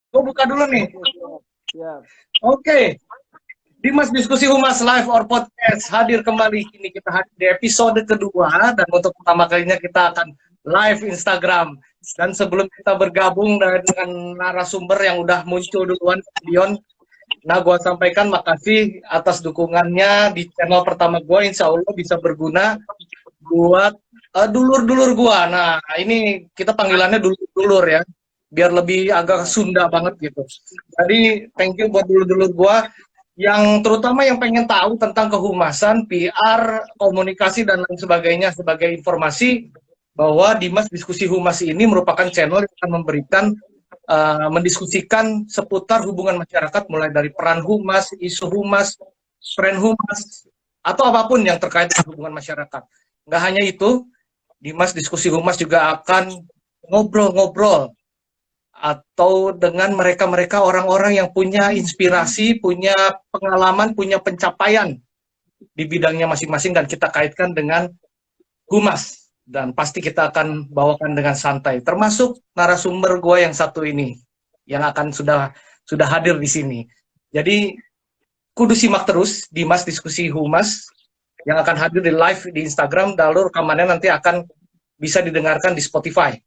Gue buka dulu nih. Oke, siap. Siap. Oke, Dimas Diskusi Humas Live or Podcast hadir kembali. Kini kita hadir di episode kedua dan untuk pertama kalinya kita akan live Instagram. Dan sebelum kita bergabung dengan narasumber yang udah muncul duluan, Dion, nah gue sampaikan makasih atas dukungannya di channel pertama gue. Insya Allah bisa berguna buat dulur-dulur gue. Nah ini kita panggilannya dulur-dulur ya, biar lebih agak Siap. Sunda banget gitu. Jadi thank you buat dulur-dulur gue yang terutama yang pengen tahu tentang kehumasan, PR, komunikasi dan lain sebagainya. Sebagai informasi bahwa Dimas Diskusi Humas ini merupakan channel yang akan memberikan mendiskusikan seputar hubungan masyarakat mulai dari peran humas, isu humas, tren humas, atau apapun yang terkait dengan hubungan masyarakat. Nggak hanya itu, Dimas Diskusi Humas juga akan ngobrol-ngobrol atau dengan mereka-mereka orang-orang yang punya inspirasi, punya pengalaman, punya pencapaian di bidangnya masing-masing dan kita kaitkan dengan humas. Dan pasti kita akan bawakan dengan santai, termasuk narasumber gue yang satu ini, yang akan sudah hadir di sini. Jadi kudu simak terus Dimas Diskusi Humas yang akan hadir di live di Instagram, lalu rekamannya nanti akan bisa didengarkan di Spotify.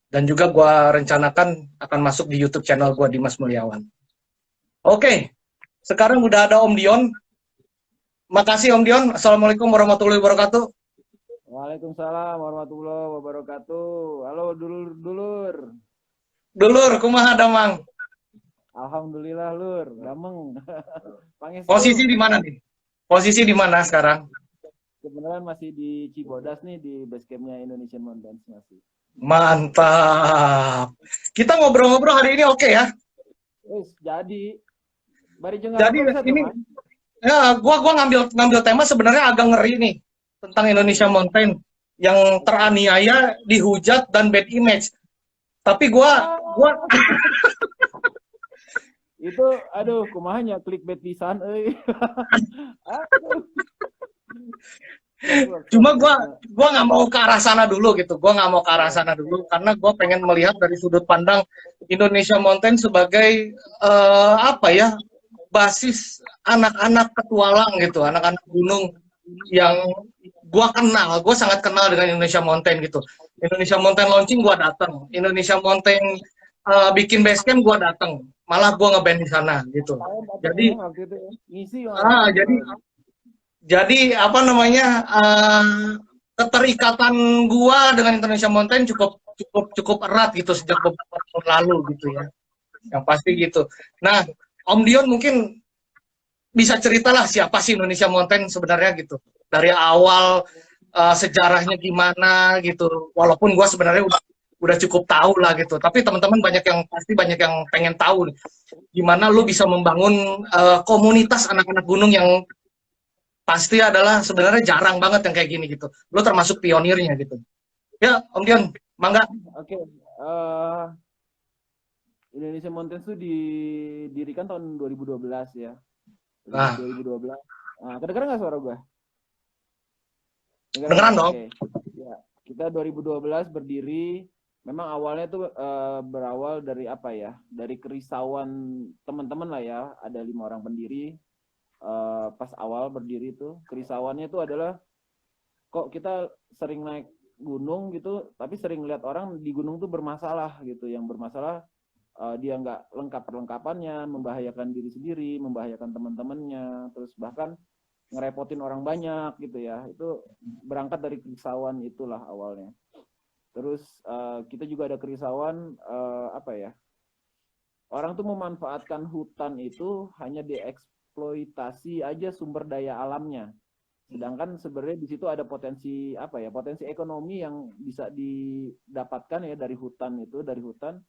Dan juga gue rencanakan akan masuk di YouTube channel gue Dimas Mulyawan. Oke, sekarang udah ada Om Dion. Makasih Om Dion. Assalamualaikum warahmatullahi wabarakatuh. Waalaikumsalam warahmatullahi wabarakatuh. Halo dulur-dulur. Dulur, kumaha damang? Alhamdulillah lur, dameng. Posisi Pangestu. di mana nih? Posisi di mana sekarang? Kebenaran masih di Cibodas nih di base campnya Indonesian Mountains masih. Mantap. Kita ngobrol-ngobrol hari ini oke ya? Wis jadi bari jeung Jadi ngarokok bisa tuh ini man. ya gua ngambil tema sebenarnya agak ngeri nih tentang Indonesia Mountain yang teraniaya, dihujat dan bad image. Tapi gua Ah, itu aduh kumahanya clickbait pisan euy. Aduh. Sok. cuma gua nggak mau ke arah sana dulu gitu. Gua nggak mau ke arah sana dulu karena gua pengen melihat dari sudut pandang Indonesia Mountain sebagai apa ya, basis anak-anak petualang gitu, anak-anak gunung yang gua sangat kenal dengan Indonesia Mountain gitu. Indonesia Mountain launching gua datang, Indonesia Mountain bikin base camp gua datang, malah gua ngeband di sana gitu. Saya datang Jadi emang waktu itu ya. Ngisi malah ah waktu itu. jadi apa namanya, keterikatan gua dengan Indonesia Mountain cukup cukup cukup erat gitu sejak beberapa tahun lalu gitu ya. Yang pasti gitu. Nah, Om Dion mungkin bisa ceritalah siapa sih Indonesia Mountain sebenarnya gitu. Dari awal sejarahnya gimana gitu. Walaupun gue sebenarnya udah cukup tahu lah gitu. Tapi teman-teman banyak yang pengen tahu nih, gimana lu bisa membangun komunitas anak-anak gunung yang pasti adalah sebenarnya jarang banget yang kayak gini gitu. Lu termasuk pionirnya gitu. Ya, Om Dion, mangga. Oke, eh Indonesia Mountains itu didirikan tahun 2012 ya. Nah, 2012. Nah, kedengeran nggak suara gue? Kedengeran ya? kedengeran dong. Oke. Ya, kita 2012 berdiri. Memang awalnya tuh berawal dari apa ya? Dari kerisauan teman-teman lah ya. Ada 5 orang pendiri. Pas awal berdiri itu kerisauannya itu adalah kok kita sering naik gunung gitu, tapi sering lihat orang di gunung tuh bermasalah gitu. Yang bermasalah dia nggak lengkap perlengkapannya, membahayakan diri sendiri, membahayakan teman-temannya, terus bahkan ngerepotin orang banyak gitu ya. Itu berangkat dari kerisauan itulah awalnya. Terus kita juga ada kerisauan apa ya? Orang tuh memanfaatkan hutan itu hanya dieksploitasi aja sumber daya alamnya. Sedangkan sebenarnya di situ ada potensi apa ya? Potensi ekonomi yang bisa didapatkan ya dari hutan itu, dari hutan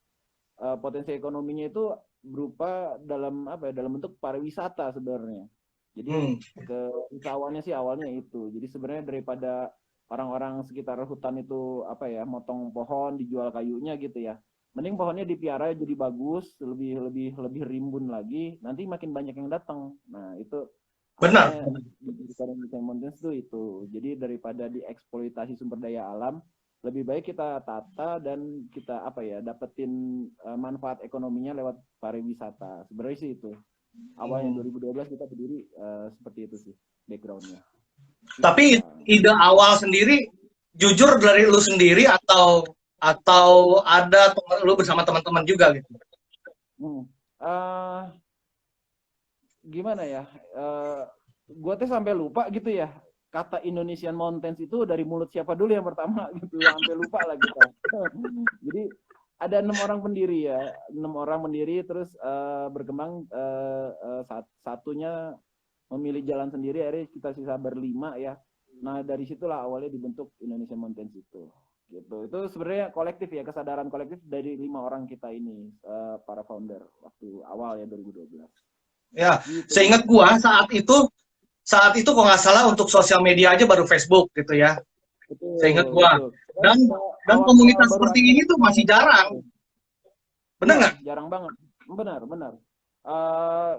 potensi ekonominya itu berupa dalam apa ya, dalam bentuk pariwisata sebenarnya. Jadi Hmm, kerisauannya sih awalnya itu. Jadi sebenarnya daripada orang-orang sekitar hutan itu apa ya, motong pohon dijual kayunya gitu ya. Mending pohonnya dipiara jadi bagus, lebih lebih lebih rimbun lagi, nanti makin banyak yang datang. Nah, itu benar. awalnya di Mountains itu. Jadi daripada dieksploitasi sumber daya alam, lebih baik kita tata dan kita apa ya dapetin manfaat ekonominya lewat pariwisata. Sebenarnya sih itu awalnya 2012 kita berdiri seperti itu sih backgroundnya. Tapi ide awal sendiri, jujur dari lu sendiri atau ada lu bersama teman-teman juga gitu? Gimana ya? Gua tuh sampai lupa gitu ya. Kata Indonesian Mountains itu dari mulut siapa dulu yang pertama gitu, sampai lupa lah kita. Jadi ada 6 orang pendiri ya, 6 orang pendiri terus berkembang satunya memilih jalan sendiri, akhirnya kita sisa berlima ya. Nah dari situlah awalnya dibentuk Indonesian Mountains itu. Gitu. Itu sebenarnya kolektif ya, kesadaran kolektif dari 5 orang kita ini para founder waktu awal ya 2012. Ya, Gitu. seingat gua saat itu kok nggak salah untuk sosial media aja baru Facebook gitu ya. Betul, Seingat gua. betul. Dan komunitas seperti ini tuh masih jarang. Bener nggak? Ya, jarang banget. Benar.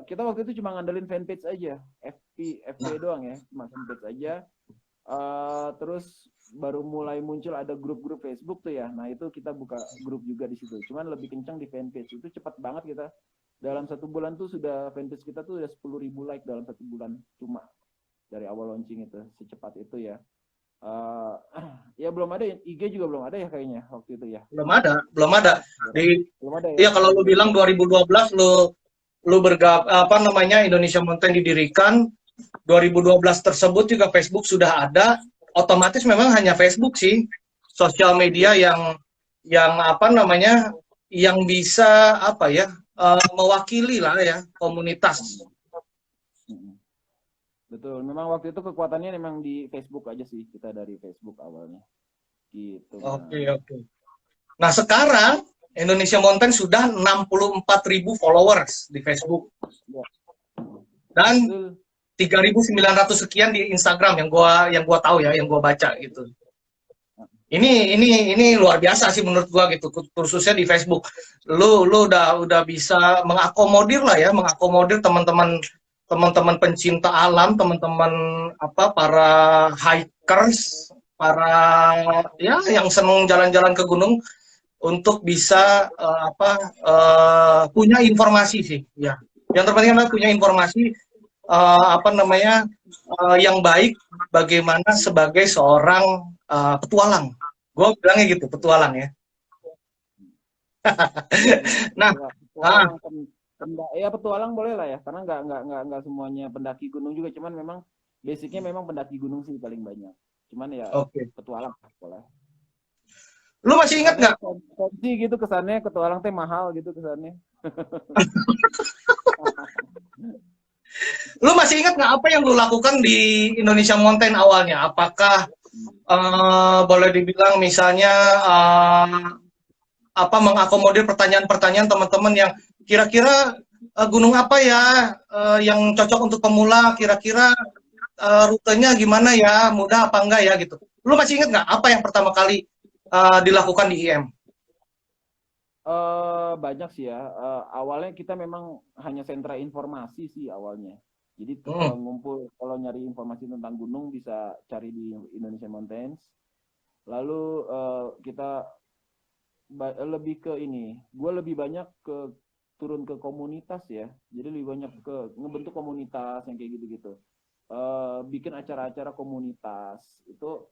Kita waktu itu cuma ngandelin fanpage aja, FB doang ya, cuma fanpage aja. Terus baru mulai muncul ada grup-grup Facebook tuh ya. Nah itu kita buka grup juga di situ. Cuman lebih kencang di fanpage, itu cepat banget kita. Dalam 1 bulan tuh sudah fanpage kita tuh udah 10.000 like dalam 1 bulan, cuma dari awal launching itu secepat itu ya. Ya belum ada, IG juga belum ada ya kayaknya waktu itu ya. Belum ada. Belum ada ya. Ya. Kalau lu bilang 2012 lu apa namanya Indonesia Mountain didirikan, 2012 tersebut juga Facebook sudah ada, otomatis memang hanya Facebook sih sosial media yang apa namanya yang bisa apa ya mewakili lah ya komunitas. Betul, memang waktu itu kekuatannya memang di Facebook aja sih, kita dari Facebook awalnya. Gitu. Oke. Nah sekarang Indonesia Mountain sudah 64.000 followers di Facebook. Dan 3.900 sekian di Instagram yang gua tahu ya, yang gua baca gitu. Ini luar biasa sih menurut gua gitu, khususnya di Facebook. Lu udah bisa mengakomodir lah ya, mengakomodir teman-teman pencinta alam, teman-teman para hikers, para ya yang seneng jalan-jalan ke gunung untuk bisa punya informasi sih ya. Yang terpenting adalah punya informasi yang baik bagaimana sebagai seorang petualang. Gue bilangnya gitu, petualang ya. Nah, ya petualang boleh lah ya, karena nggak semuanya pendaki gunung juga, cuman memang basicnya memang pendaki gunung sih paling banyak. Cuman ya petualang boleh. Lu masih ingat nggak? Fancy gitu kesannya, petualang teh mahal gitu kesannya. Lu masih ingat nggak apa yang lu lakukan di Indonesia Mountain awalnya? Apakah boleh dibilang misalnya mengakomodir pertanyaan-pertanyaan teman-teman yang kira-kira gunung apa ya yang cocok untuk pemula, kira-kira rutenya gimana ya, mudah apa enggak ya gitu. Lu masih ingat nggak apa yang pertama kali dilakukan di IM? Banyak sih ya. Awalnya kita memang hanya sentra informasi sih awalnya. Jadi ngumpul, kalau nyari informasi tentang gunung bisa cari di Indonesia Mountains. Lalu kita lebih ke ini. Gue lebih banyak turun ke komunitas ya. Jadi lebih banyak ke ngebentuk komunitas yang kayak gitu-gitu. Bikin acara-acara komunitas itu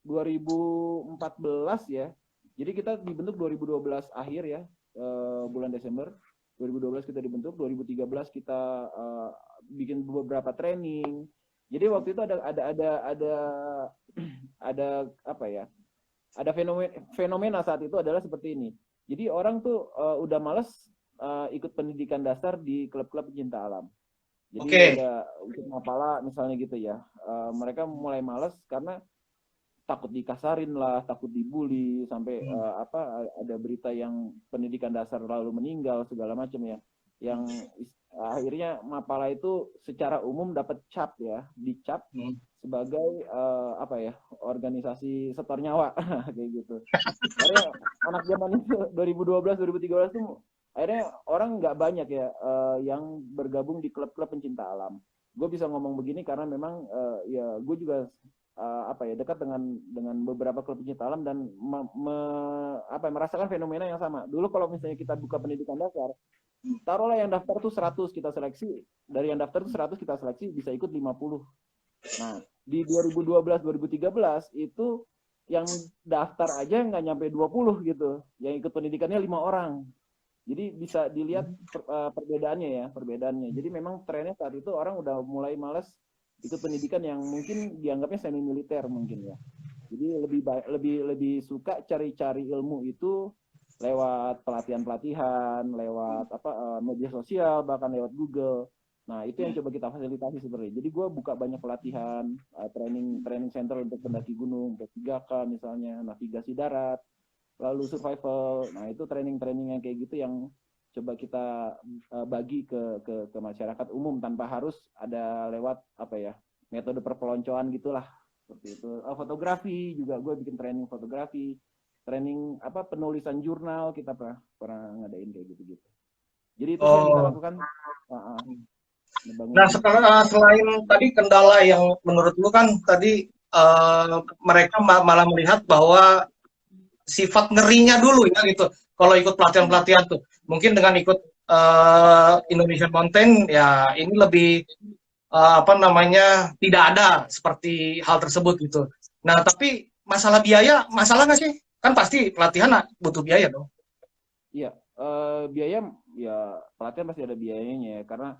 2014 ya. Jadi kita dibentuk 2012 akhir ya, bulan Desember 2012 kita dibentuk, 2013 kita bikin beberapa training. Jadi waktu itu ada apa ya? Ada fenomena saat itu adalah seperti ini. Jadi orang tuh udah males ikut pendidikan dasar di klub-klub pencinta alam. Jadi udah ikut mapala misalnya gitu ya. Mereka mulai males karena takut dikasarin lah, takut dibully, sampai ada berita yang pendidikan dasar lalu meninggal segala macam ya. Yang akhirnya mapala itu secara umum dapat cap ya, dicap sebagai organisasi setor nyawa kayak gitu. Akhirnya anak zaman itu 2012 2013 tuh akhirnya orang nggak banyak ya yang bergabung di klub-klub pencinta alam. Gue bisa ngomong begini karena memang ya gue juga dekat dengan beberapa klub pecinta alam dan merasakan fenomena yang sama. Dulu kalau misalnya kita buka pendidikan dasar, taruhlah yang daftar tuh 100 kita seleksi, dari yang daftar tuh 100 kita seleksi bisa ikut 50. Nah, di 2012 2013 itu yang daftar aja nggak nyampe 20 gitu. Yang ikut pendidikannya 5 orang. Jadi bisa dilihat perbedaannya. Jadi memang trennya saat itu orang udah mulai malas ikut pendidikan yang mungkin dianggapnya semi militer mungkin ya. Jadi lebih suka cari-cari ilmu itu lewat pelatihan-pelatihan, lewat media sosial, bahkan lewat Google. Nah, itu yang coba kita fasilitasi sebenarnya. Jadi gue buka banyak pelatihan, training center untuk pendaki gunung, P3K misalnya, navigasi darat, lalu survival. Nah, itu training-training yang kayak gitu yang coba kita bagi ke masyarakat umum tanpa harus ada lewat metode perpeloncoan gitulah. Seperti itu. Fotografi juga gue bikin training fotografi, training penulisan jurnal, kita pernah ngadain kayak gitu-gitu. Jadi itu yang kita lakukan. Nah, selain tadi kendala yang menurut lu kan tadi mereka malah melihat bahwa sifat ngerinya dulu ya gitu. Kalau ikut pelatihan-pelatihan tuh, mungkin dengan ikut Indonesian Mountain ya ini lebih tidak ada seperti hal tersebut gitu. Nah, tapi masalah biaya, masalah nggak sih? Kan pasti pelatihan butuh biaya dong. Iya, biaya ya pelatihan pasti ada biayanya ya, karena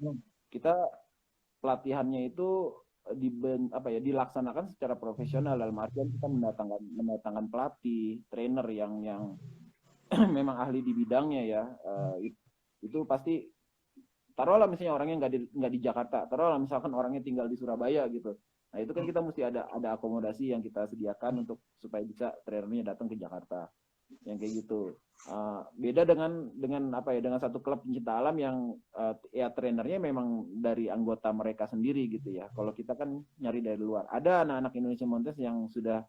kita pelatihannya itu dilaksanakan secara profesional, dalam artian kita mendatangkan pelatih, trainer yang memang ahli di bidangnya ya. Itu pasti, taruhlah misalnya orangnya nggak di Jakarta, taruhlah misalkan orangnya tinggal di Surabaya gitu. Nah, itu kan kita mesti ada akomodasi yang kita sediakan supaya bisa trainernya datang ke Jakarta. Yang kayak gitu. Beda dengan satu klub pencinta alam yang trainernya memang dari anggota mereka sendiri gitu ya. Kalau kita kan nyari dari luar. Ada anak-anak Indonesian Mountain yang sudah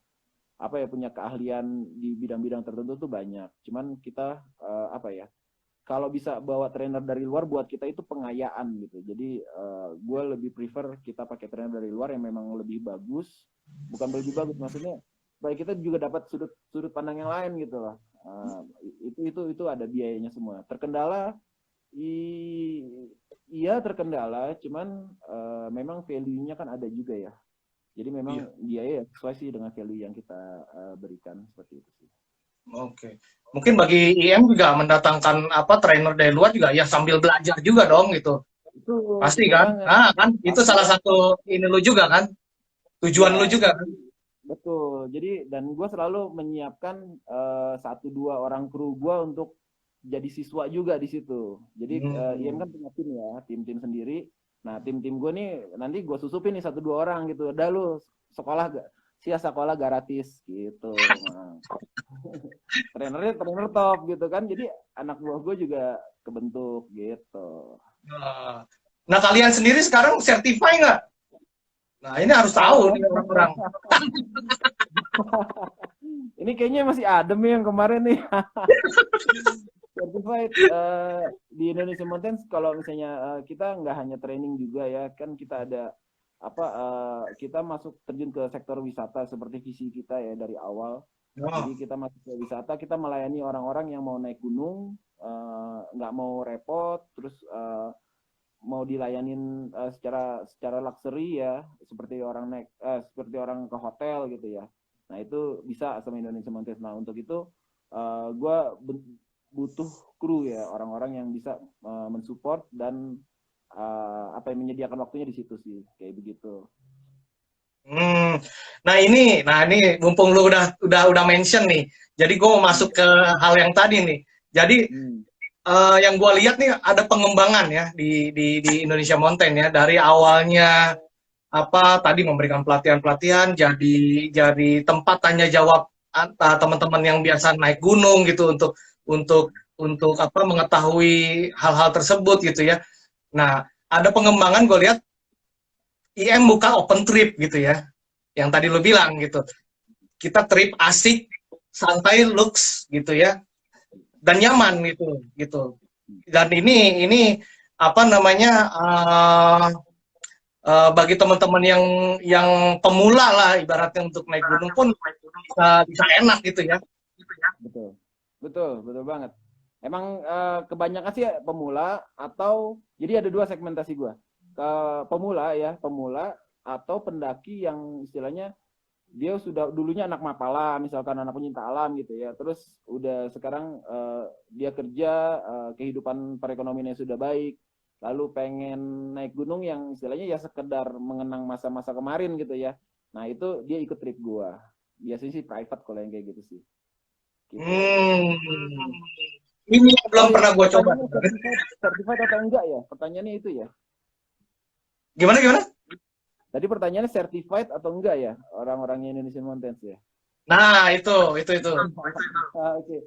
punya keahlian di bidang-bidang tertentu tuh banyak. Cuman kita kalau bisa bawa trainer dari luar buat kita itu pengayaan gitu. Jadi gue lebih prefer kita pakai trainer dari luar yang memang lebih bagus. Bukan lebih bagus, maksudnya supaya kita juga dapat sudut pandang yang lain gitu loh. Itu ada biayanya semua. Terkendala, iya terkendala, cuman memang value-nya kan ada juga ya. Jadi memang biaya sesuai sih dengan value yang kita berikan, seperti itu sih. Oke. Mungkin bagi IM juga mendatangkan trainer dari luar juga ya sambil belajar juga dong gitu. Itu pasti kan? Nah, kan itu salah satu ini lu juga kan? Tujuan lu juga kan? Betul. Jadi dan gue selalu menyiapkan 1-2 orang kru gue untuk jadi siswa juga di situ. Jadi IM kan punya tim ya, tim sendiri. Nah, tim gue nih nanti gue susupin nih 1-2 orang gitu. Udah lu sekolah gratis gitu. Nah. trainer top gitu kan. Jadi anak buah gue juga kebentuk gitu. Nah, kalian sendiri sekarang certify nggak? Nah, ini harus tahu nih orang-orang. Ini kayaknya masih adem yang kemarin nih. Certified di Indonesia Mountain kalau misalnya kita nggak hanya training juga ya, kan kita ada kita masuk terjun ke sektor wisata seperti visi kita ya dari awal. Jadi kita masuk ke wisata, kita melayani orang-orang yang mau naik gunung, nggak mau repot, terus mau dilayanin secara luxury ya, seperti orang ke hotel gitu ya. Nah, itu bisa sama Indonesia Mountain. Nah, untuk itu gue butuh kru ya, orang-orang yang bisa mensupport dan menyediakan waktunya di situ sih, kayak begitu. Nah ini mumpung lu udah mention nih, jadi gue mau masuk ke hal yang tadi nih. Jadi yang gue lihat nih ada pengembangan ya di Indonesia Mountain ya, dari awalnya tadi memberikan pelatihan jadi tempat tanya jawab teman-teman yang biasa naik gunung gitu untuk mengetahui hal-hal tersebut gitu ya. Nah, ada pengembangan gue lihat IM buka open trip gitu ya, yang tadi lo bilang gitu. Kita trip asik, santai, lux gitu ya, dan nyaman gitu. Dan ini bagi teman-teman yang pemula lah ibaratnya untuk naik gunung pun bisa enak gitu ya. Betul, betul banget. Emang kebanyakan sih pemula atau jadi ada dua segmentasi gue. Pemula atau pendaki yang istilahnya dia sudah dulunya anak mapala, misalkan anak pencinta alam gitu ya. Terus udah sekarang dia kerja, kehidupan perekonomiannya sudah baik, lalu pengen naik gunung yang istilahnya ya sekedar mengenang masa-masa kemarin gitu ya. Nah itu dia ikut trip gua. Biasanya sih private kalau yang kayak gitu sih. Gitu. Ini yang belum pernah gue coba. Certified atau enggak ya? Pertanyaannya itu ya. Gimana? Tadi pertanyaannya certified atau enggak ya orang-orangnya Indonesian Mountains ya? Nah itu. Oke.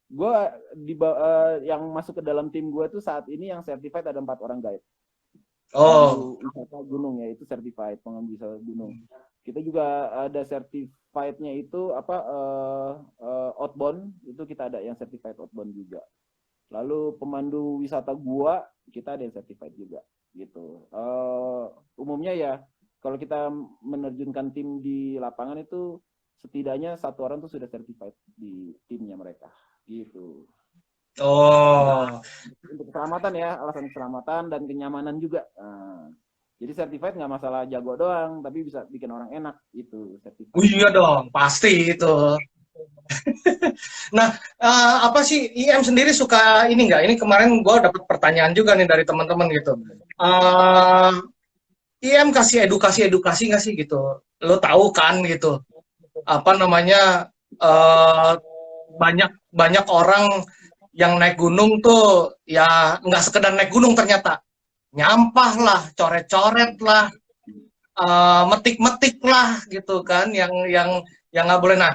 Gue yang masuk ke dalam tim gue tuh saat ini yang certified ada 4 orang guide. Wisata gunung ya, itu certified pengemudi wisata gunung. Kita juga ada certified-nya itu outbound, itu kita ada yang certified outbound juga. Lalu pemandu wisata gua kita ada yang certified juga gitu. Umumnya ya kalau kita menerjunkan tim di lapangan itu setidaknya 1 orang tuh sudah certified di timnya mereka gitu. Untuk keselamatan ya, alasan keselamatan dan kenyamanan juga. Jadi certified nggak masalah jago doang, tapi bisa bikin orang enak itu certified. Iya dong, pasti itu. Nah, apa sih IM sendiri suka ini nggak? Ini kemarin gue dapet pertanyaan juga nih dari teman-teman gitu. IM kasih edukasi nggak sih gitu? Lo tahu kan gitu? Apa namanya? Banyak orang yang naik gunung tuh ya nggak sekedar naik gunung ternyata. Nyampah lah, coret-coret lah, metik-metik lah gitu kan, yang nggak boleh. Nah,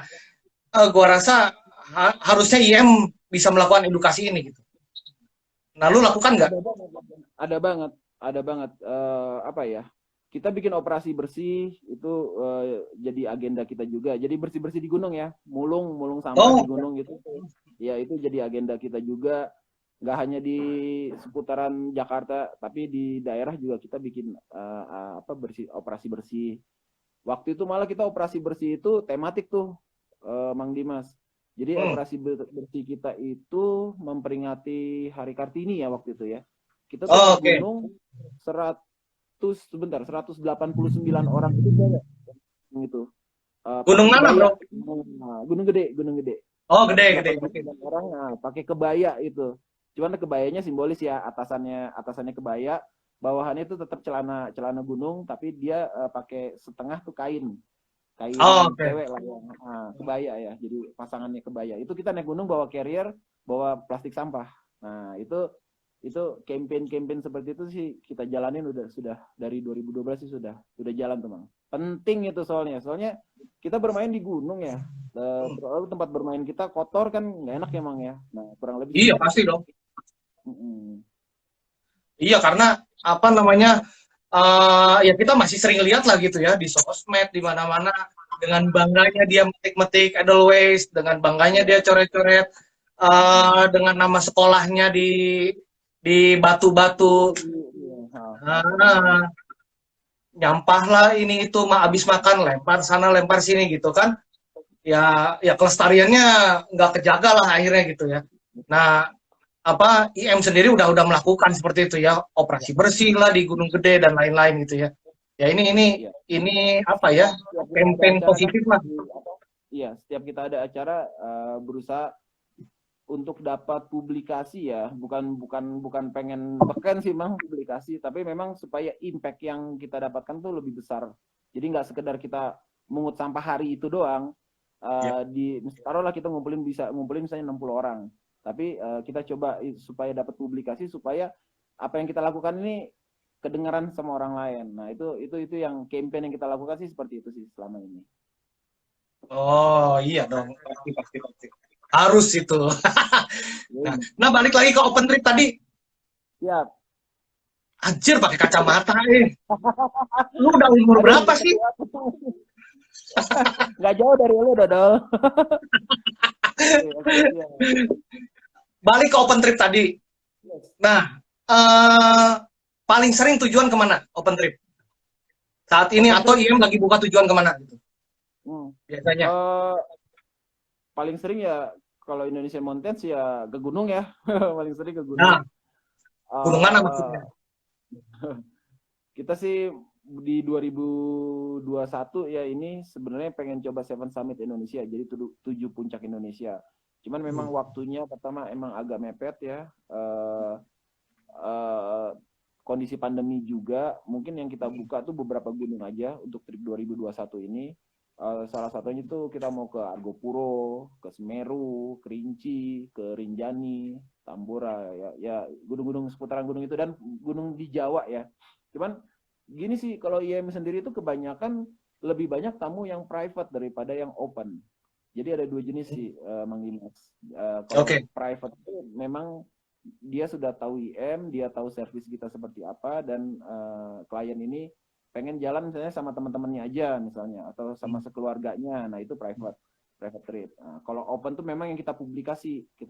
gua rasa harusnya IM bisa melakukan edukasi ini gitu. Nah, lu lakukan nggak? Ada banget. Apa ya? Kita bikin operasi bersih itu jadi agenda kita juga. Jadi bersih-bersih di gunung ya, mulung sampah di gunung gitu. Ya itu jadi agenda kita juga. Nggak hanya di seputaran Jakarta, tapi di daerah juga kita bikin operasi bersih. Waktu itu malah kita operasi bersih itu tematik tuh, Mang Dimas. Jadi operasi bersih kita itu memperingati Hari Kartini ya waktu itu ya. Kita tuh gunung 189 orang itu banyak gitu. Gunung mana, Bro? Gunung Gede. Oh, gede. Orang pakai kebaya itu. Cuman kebayanya simbolis ya, atasannya kebaya, bawahannya itu tetap celana gunung, tapi dia pakai setengah tuh kain cewek lah ya. Kebaya ya, jadi pasangannya kebaya. Itu kita naik gunung bawa carrier, bawa plastik sampah. Nah itu campaign seperti itu sih kita jalanin sudah dari 2012 sih sudah jalan tuh, Mang. Penting itu soalnya kita bermain di gunung ya, lalu tempat bermain kita kotor kan nggak enak ya, Mang ya. Nah kurang lebih iya pasti dong. Iya, karena apa namanya, ya kita masih sering lihat lah gitu ya di sosmed di mana-mana, dengan bangganya dia metik-metik Edelweiss, dengan bangganya dia coret-coret dengan nama sekolahnya di batu-batu. Nyampah lah ini itu abis makan lempar sana lempar sini gitu kan, ya kelestariannya nggak kejaga lah akhirnya gitu ya. Nah, apa IM sendiri udah melakukan seperti itu ya, operasi bersih lah di Gunung Gede dan lain-lain gitu ya. Ya ini apa ya, campaign positif lah. Iya, setiap kita ada acara berusaha untuk dapat publikasi ya, bukan pengen beken sih Mang publikasi, tapi memang supaya impact yang kita dapatkan tuh lebih besar. Jadi nggak sekedar kita mungut sampah hari itu doang. Taruhlah kita ngumpulin misalnya 60 orang. Tapi kita coba supaya dapat publikasi, supaya apa yang kita lakukan ini kedengaran sama orang lain. Nah itu yang campaign yang kita lakukan sih seperti itu sih selama ini. Oh iya dong, pasti harus itu. nah balik lagi ke open trip tadi. Siap. Anjir pakai kacamata Lu udah umur berapa sih? Nggak jauh dari lu, Dodol. Balik ke open trip tadi. Nah, paling sering tujuan kemana open trip saat ini, Open atau trip, IM lagi buka tujuan kemana gitu hmm, biasanya? eh, paling sering ya kalau Indonesian Mountains ya ke gunung ya, paling sering ke Nah, gunung. gunung mana Eh, maksudnya? kita sih di 2021 ya ini sebenarnya pengen coba Seven Summit Indonesia, jadi 7 puncak Indonesia. Cuman memang waktunya pertama emang agak mepet ya. Eh, Kondisi pandemi juga, mungkin yang kita buka tuh beberapa gunung aja untuk trip 2021 ini. Salah satunya tuh kita mau ke Argopuro, ke Semeru, Kerinci, ke Rinjani, Tambora, ya gunung-gunung seputaran gunung itu dan gunung di Jawa ya. Cuman gini sih, kalau IM sendiri itu kebanyakan lebih banyak tamu yang private daripada yang open. Jadi ada 2 jenis sih, Mang Dimas. Kalau Oke. private itu memang dia sudah tahu IM, dia tahu servis kita seperti apa, dan klien ini pengen jalan misalnya sama teman-temannya aja misalnya, atau sama sekeluarganya, nah itu private trip. Nah, kalau open tuh memang yang kita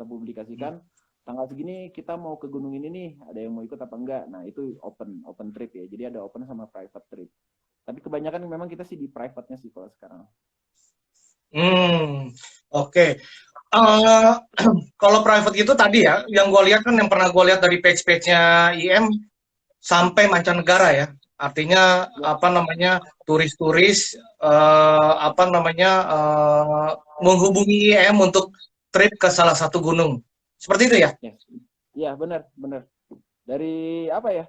publikasikan tanggal segini kita mau ke gunung ini nih, ada yang mau ikut apa enggak, nah itu open trip ya, jadi ada open sama private trip. Tapi kebanyakan memang kita sih di private-nya sih kalau sekarang. Oke. Eh, kalau private itu tadi ya, yang gue lihat kan, yang pernah gue lihat dari page-page-nya IM sampai mancanegara ya. Artinya Ya, apa namanya, turis-turis apa namanya, menghubungi IM untuk trip ke salah satu gunung. Seperti itu ya? ya, ya benar, benar. Dari apa ya?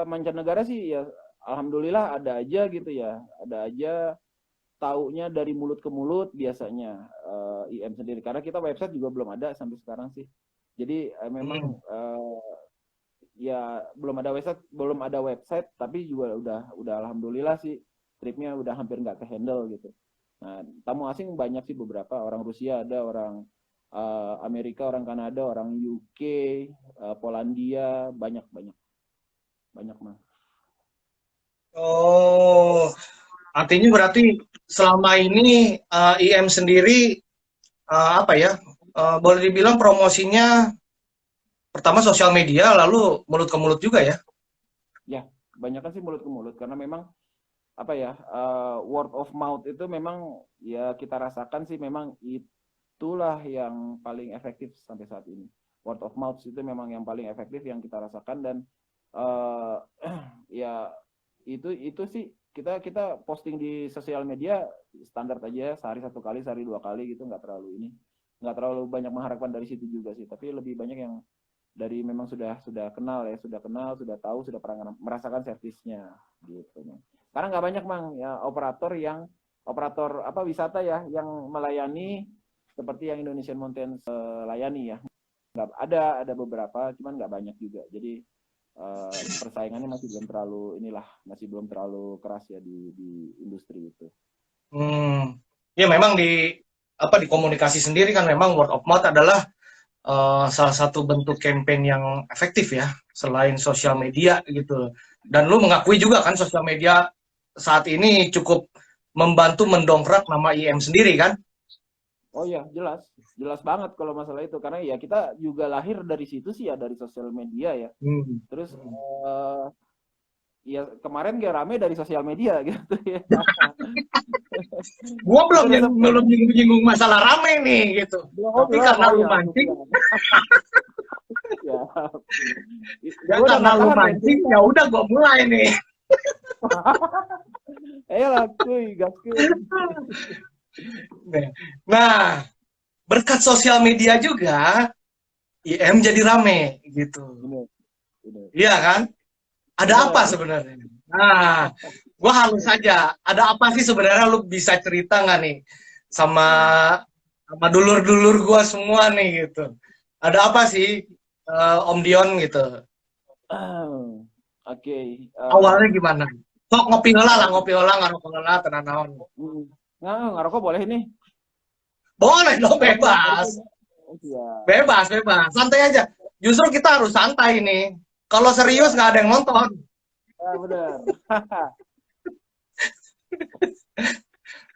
Mancanegara sih ya alhamdulillah ada aja gitu ya. Ada aja taunya dari mulut ke mulut biasanya, IM sendiri. Karena kita website juga belum ada sampai sekarang sih. Jadi Hmm. memang ya belum ada website tapi juga udah alhamdulillah sih tripnya udah hampir nggak ke handle gitu. Nah, tamu asing banyak sih, beberapa orang Rusia ada, orang Amerika, orang Kanada, orang UK, Polandia, banyak banyak banyak mah. Oh, artinya berarti selama ini IM sendiri apa ya? Boleh dibilang promosinya pertama sosial media, lalu mulut ke mulut juga ya? Ya, kebanyakan sih mulut ke mulut karena memang apa ya, word of mouth itu memang ya kita rasakan sih memang itulah yang paling efektif sampai saat ini. Word of mouth itu memang yang paling efektif yang kita rasakan, dan uh, ya itu sih kita kita posting di sosial media standar aja, sehari 1 kali, sehari 2 kali gitu, nggak terlalu banyak mengharapkan dari situ juga sih, tapi lebih banyak yang dari memang sudah kenal ya, sudah tahu, sudah pernah merasakan servisnya gitu. Karena nggak banyak mang ya operator apa wisata ya yang melayani seperti yang Indonesian Mountains layani ya. Nggak ada beberapa, cuman nggak banyak juga. Jadi persaingannya masih belum terlalu keras ya di industri itu. Hmm. Ya memang di komunikasi sendiri kan memang word of mouth adalah salah satu bentuk campaign yang efektif ya, selain sosial Ya. media gitu. Dan lu mengakui juga kan sosial media saat ini cukup membantu mendongkrak nama IM sendiri kan? Oh ya, jelas banget kalau masalah itu, karena ya kita juga lahir dari situ sih ya, dari sosial media ya. Hmm. Terus ya kemarin gak rame dari sosial media gitu ya. Gua Itu belum udah sempet. belum nyinggung masalah rame nih gitu. Tapi Belum, karena oh lu ya, mancing, ya. ya Gue udah karena nggak lu tahan pengen mancing, cerita. ya udah gua mulai nih. Ayolah kuy, gaskeun. Nah, berkat sosial media juga IM jadi rame gitu. Bener, bener. Iya kan? Ada apa Bener. sebenarnya? Nah, gua halus saja. Ada apa sih sebenarnya, lu bisa cerita nggak nih sama Hmm. sama dulur-dulur gua semua nih gitu. Ada apa sih Om Dion gitu? Oke. Awalnya gimana? Sok ngopi heula lah, Awalnya ngopi heula, ngarok heula, tenan naon. ngerokok boleh nih. Boleh dong, Oh, boleh, bebas. boleh. Siap. Bebas, bebas. Santai aja. Justru kita harus santai nih. Kalau serius Iya, nggak ada yang nonton. ya, bener.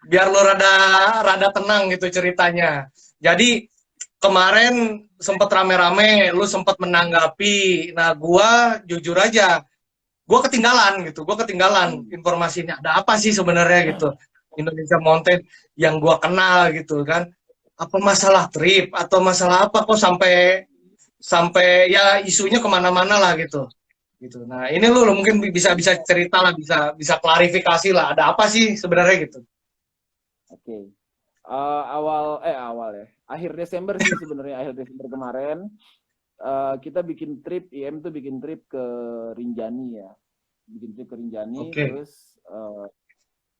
Biar lu rada rada tenang gitu ceritanya. Jadi kemarin sempat rame-rame, lu sempat menanggapi. Nah, gua jujur aja, gua ketinggalan gitu. Gua ketinggalan informasinya. Ada apa sih sebenarnya gitu? Indonesia Mountain yang gua kenal gitu kan. Apa masalah trip atau masalah apa kok sampai sampai ya isunya kemana-mana lah gitu. Gitu. Nah, ini lu mungkin bisa bisa cerita lah, bisa bisa klarifikasi lah. Ada apa sih sebenarnya gitu? Oke. Awal ya. Akhir Desember sih sebenarnya, akhir Desember kemarin kita bikin trip, IM tuh bikin trip ke Rinjani ya. Bikin trip ke Rinjani, Oke. terus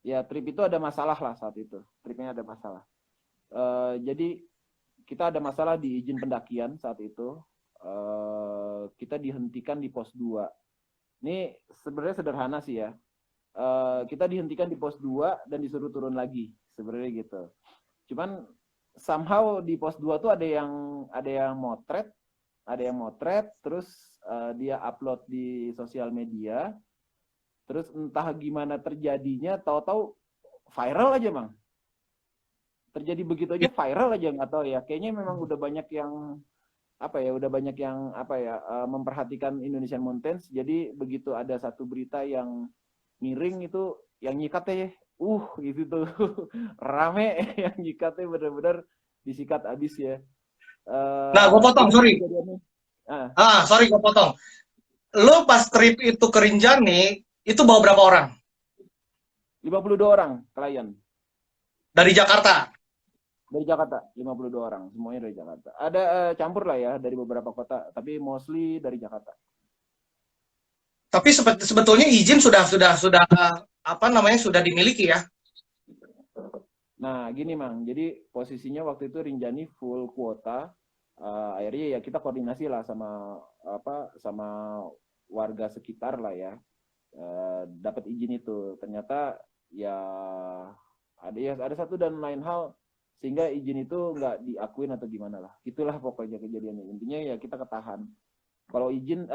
ya trip itu ada masalah lah saat itu. Tripnya ada masalah. Jadi kita ada masalah di izin pendakian saat itu. Kita dihentikan di pos 2. Ini sebenarnya sederhana sih ya. Kita dihentikan di pos 2 dan disuruh turun lagi. Sebenarnya gitu. Cuman somehow di pos 2 tuh ada yang motret, terus dia upload di sosial media. Terus entah gimana terjadinya, tahu-tahu viral aja, Bang. Terjadi begitu aja viral aja, nggak tahu ya. Kayaknya memang udah banyak yang memperhatikan Indonesian Mountains. Jadi begitu ada satu berita yang miring itu, yang nyikatnya gitu tuh rame yang nyikatnya benar-benar disikat abis ya. Nah, gue potong, sorry. Sorry, gue potong. Lo pas trip itu ke Rinjani, itu bawa berapa orang? 52 orang klien. Dari Jakarta? Dari Jakarta, 52 orang. Semuanya dari Jakarta. Ada campur lah ya, dari beberapa kota, tapi mostly dari Jakarta. Tapi sebetulnya izin sudah apa namanya, sudah dimiliki ya? Nah, gini Mang, jadi posisinya waktu itu Rinjani full kuota. Akhirnya ya kita koordinasi lah sama warga sekitar lah ya. Dapat izin itu. Ternyata ya ada satu dan lain hal sehingga izin itu nggak diakuin atau gimana lah. Itulah pokoknya kejadiannya. Intinya ya kita ketahan. Kalau izin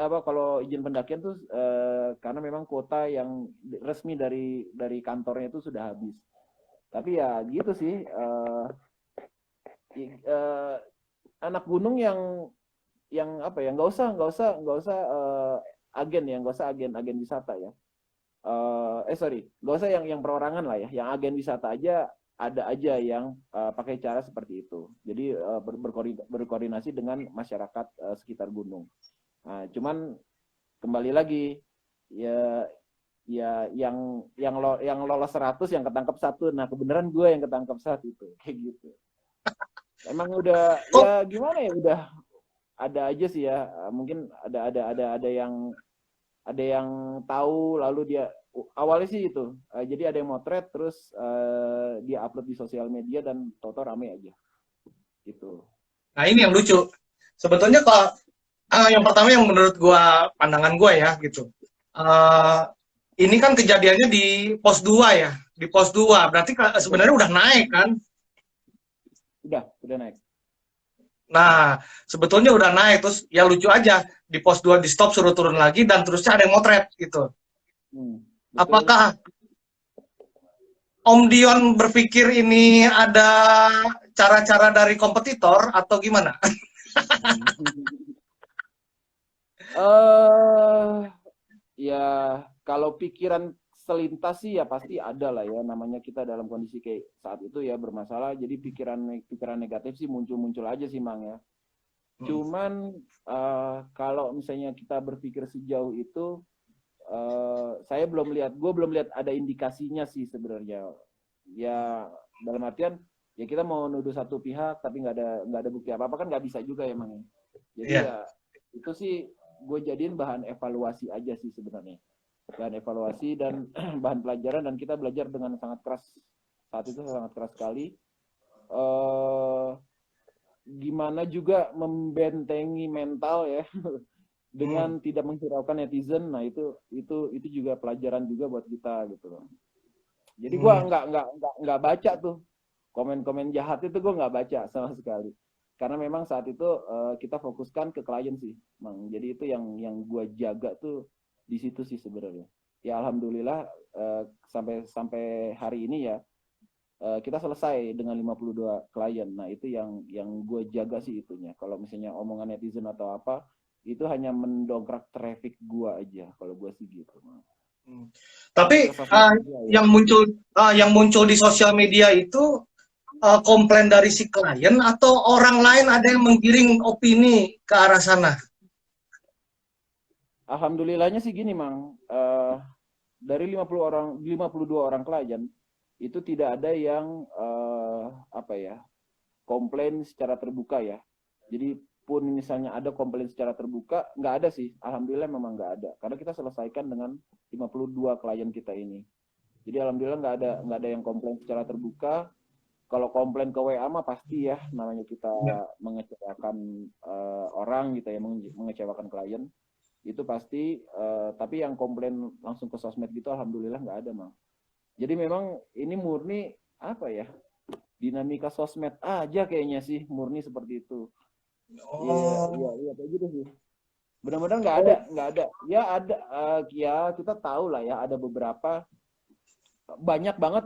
pendakian tuh karena memang kuota yang resmi dari kantornya itu sudah habis. Tapi ya gitu sih, anak gunung yang nggak usah agen wisata ya. Nggak usah yang perorangan lah ya, yang agen wisata aja ada aja yang pakai cara seperti itu. Jadi berkoordinasi dengan masyarakat sekitar gunung. Nah, cuman kembali lagi ya yang lolos 100 yang ketangkep 1. Nah, kebenaran gue yang ketangkep 1 itu kayak gitu. Emang udah ya gimana ya, udah ada aja sih ya. Mungkin ada yang tahu lalu dia awalnya sih itu. Jadi ada yang motret terus dia upload di sosial media dan toto rame aja. Gitu. Nah, ini yang lucu. Sebetulnya kalau yang pertama yang menurut gua, pandangan gua ya gitu. Ini kan kejadiannya di pos 2 ya. Di pos 2. Berarti sebenarnya udah naik kan? Udah naik. Nah, sebetulnya udah naik. Terus ya lucu aja. Di pos 2 di stop suruh turun lagi dan terusnya ada yang motret gitu. Apakah Om Dion berpikir ini ada cara-cara dari kompetitor atau gimana? Ya kalau pikiran selintas sih ya pasti ada lah ya, namanya kita dalam kondisi kayak saat itu ya bermasalah, jadi pikiran negatif sih muncul aja sih Mang ya. Cuman kalau misalnya kita berpikir sejauh itu, gue belum lihat ada indikasinya sih sebenarnya. Ya dalam artian ya kita mau nuduh satu pihak tapi nggak ada bukti apa kan nggak bisa juga ya Mang ya. Jadi ya itu sih gue jadiin bahan evaluasi aja sih sebenarnya, bahan evaluasi dan bahan pelajaran, dan kita belajar dengan sangat keras saat itu, sangat keras sekali. Gimana juga membentengi mental ya dengan tidak menghiraukan netizen. Nah itu juga pelajaran juga buat kita gitu loh. Jadi gue nggak baca tuh komen-komen jahat itu, gue nggak baca sama sekali. Karena memang saat itu kita fokuskan ke klien sih, Mang. Jadi itu yang gue jaga tuh di situ sih sebenarnya. Ya alhamdulillah sampai hari ini ya kita selesai dengan 52 klien. Nah, itu yang gue jaga sih itunya. Kalau misalnya omongan netizen atau apa, itu hanya mendongkrak traffic gue aja. Kalau gue sih gitu. Tapi Ya. yang muncul di sosial media itu komplain dari si klien atau orang lain ada yang menggiring opini ke arah sana? Alhamdulillahnya sih gini, Mang. Dari 52 orang klien, itu tidak ada yang komplain secara terbuka ya. Jadi pun misalnya ada komplain secara terbuka, nggak ada sih. Alhamdulillah memang nggak ada. Karena kita selesaikan dengan 52 klien kita ini. Jadi alhamdulillah nggak ada yang komplain secara terbuka. Kalau komplain ke WA mah pasti ya, namanya kita mengecewakan orang gitu ya, mengecewakan klien. Itu pasti, tapi yang komplain langsung ke sosmed gitu alhamdulillah nggak ada, Mang. Jadi memang ini murni apa ya, dinamika sosmed aja kayaknya sih, murni seperti itu. Iya kayak gitu sih. Benar-benar nggak ada. Ya ada, ya kita tahu lah ya, ada beberapa, banyak banget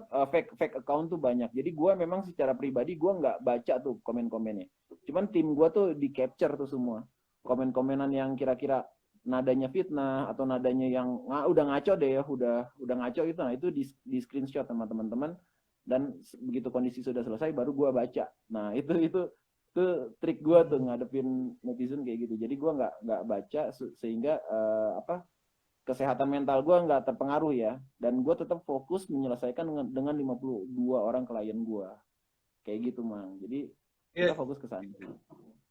fake account tuh banyak. Jadi gue memang secara pribadi gue nggak baca tuh komen-komennya. Cuman tim gue tuh di capture tuh semua komen-komenan yang kira-kira nadanya fitnah atau nadanya yang udah ngaco deh ya, udah ngaco itu. Nah itu di screenshot sama teman-teman, dan begitu kondisi sudah selesai baru gue baca. Nah itu trik gue tuh ngadepin netizen kayak gitu. Jadi gue nggak baca sehingga kesehatan mental gue nggak terpengaruh ya, dan gue tetap fokus menyelesaikan dengan 52 orang klien gue kayak gitu, Mang. Jadi kita fokus ke sana.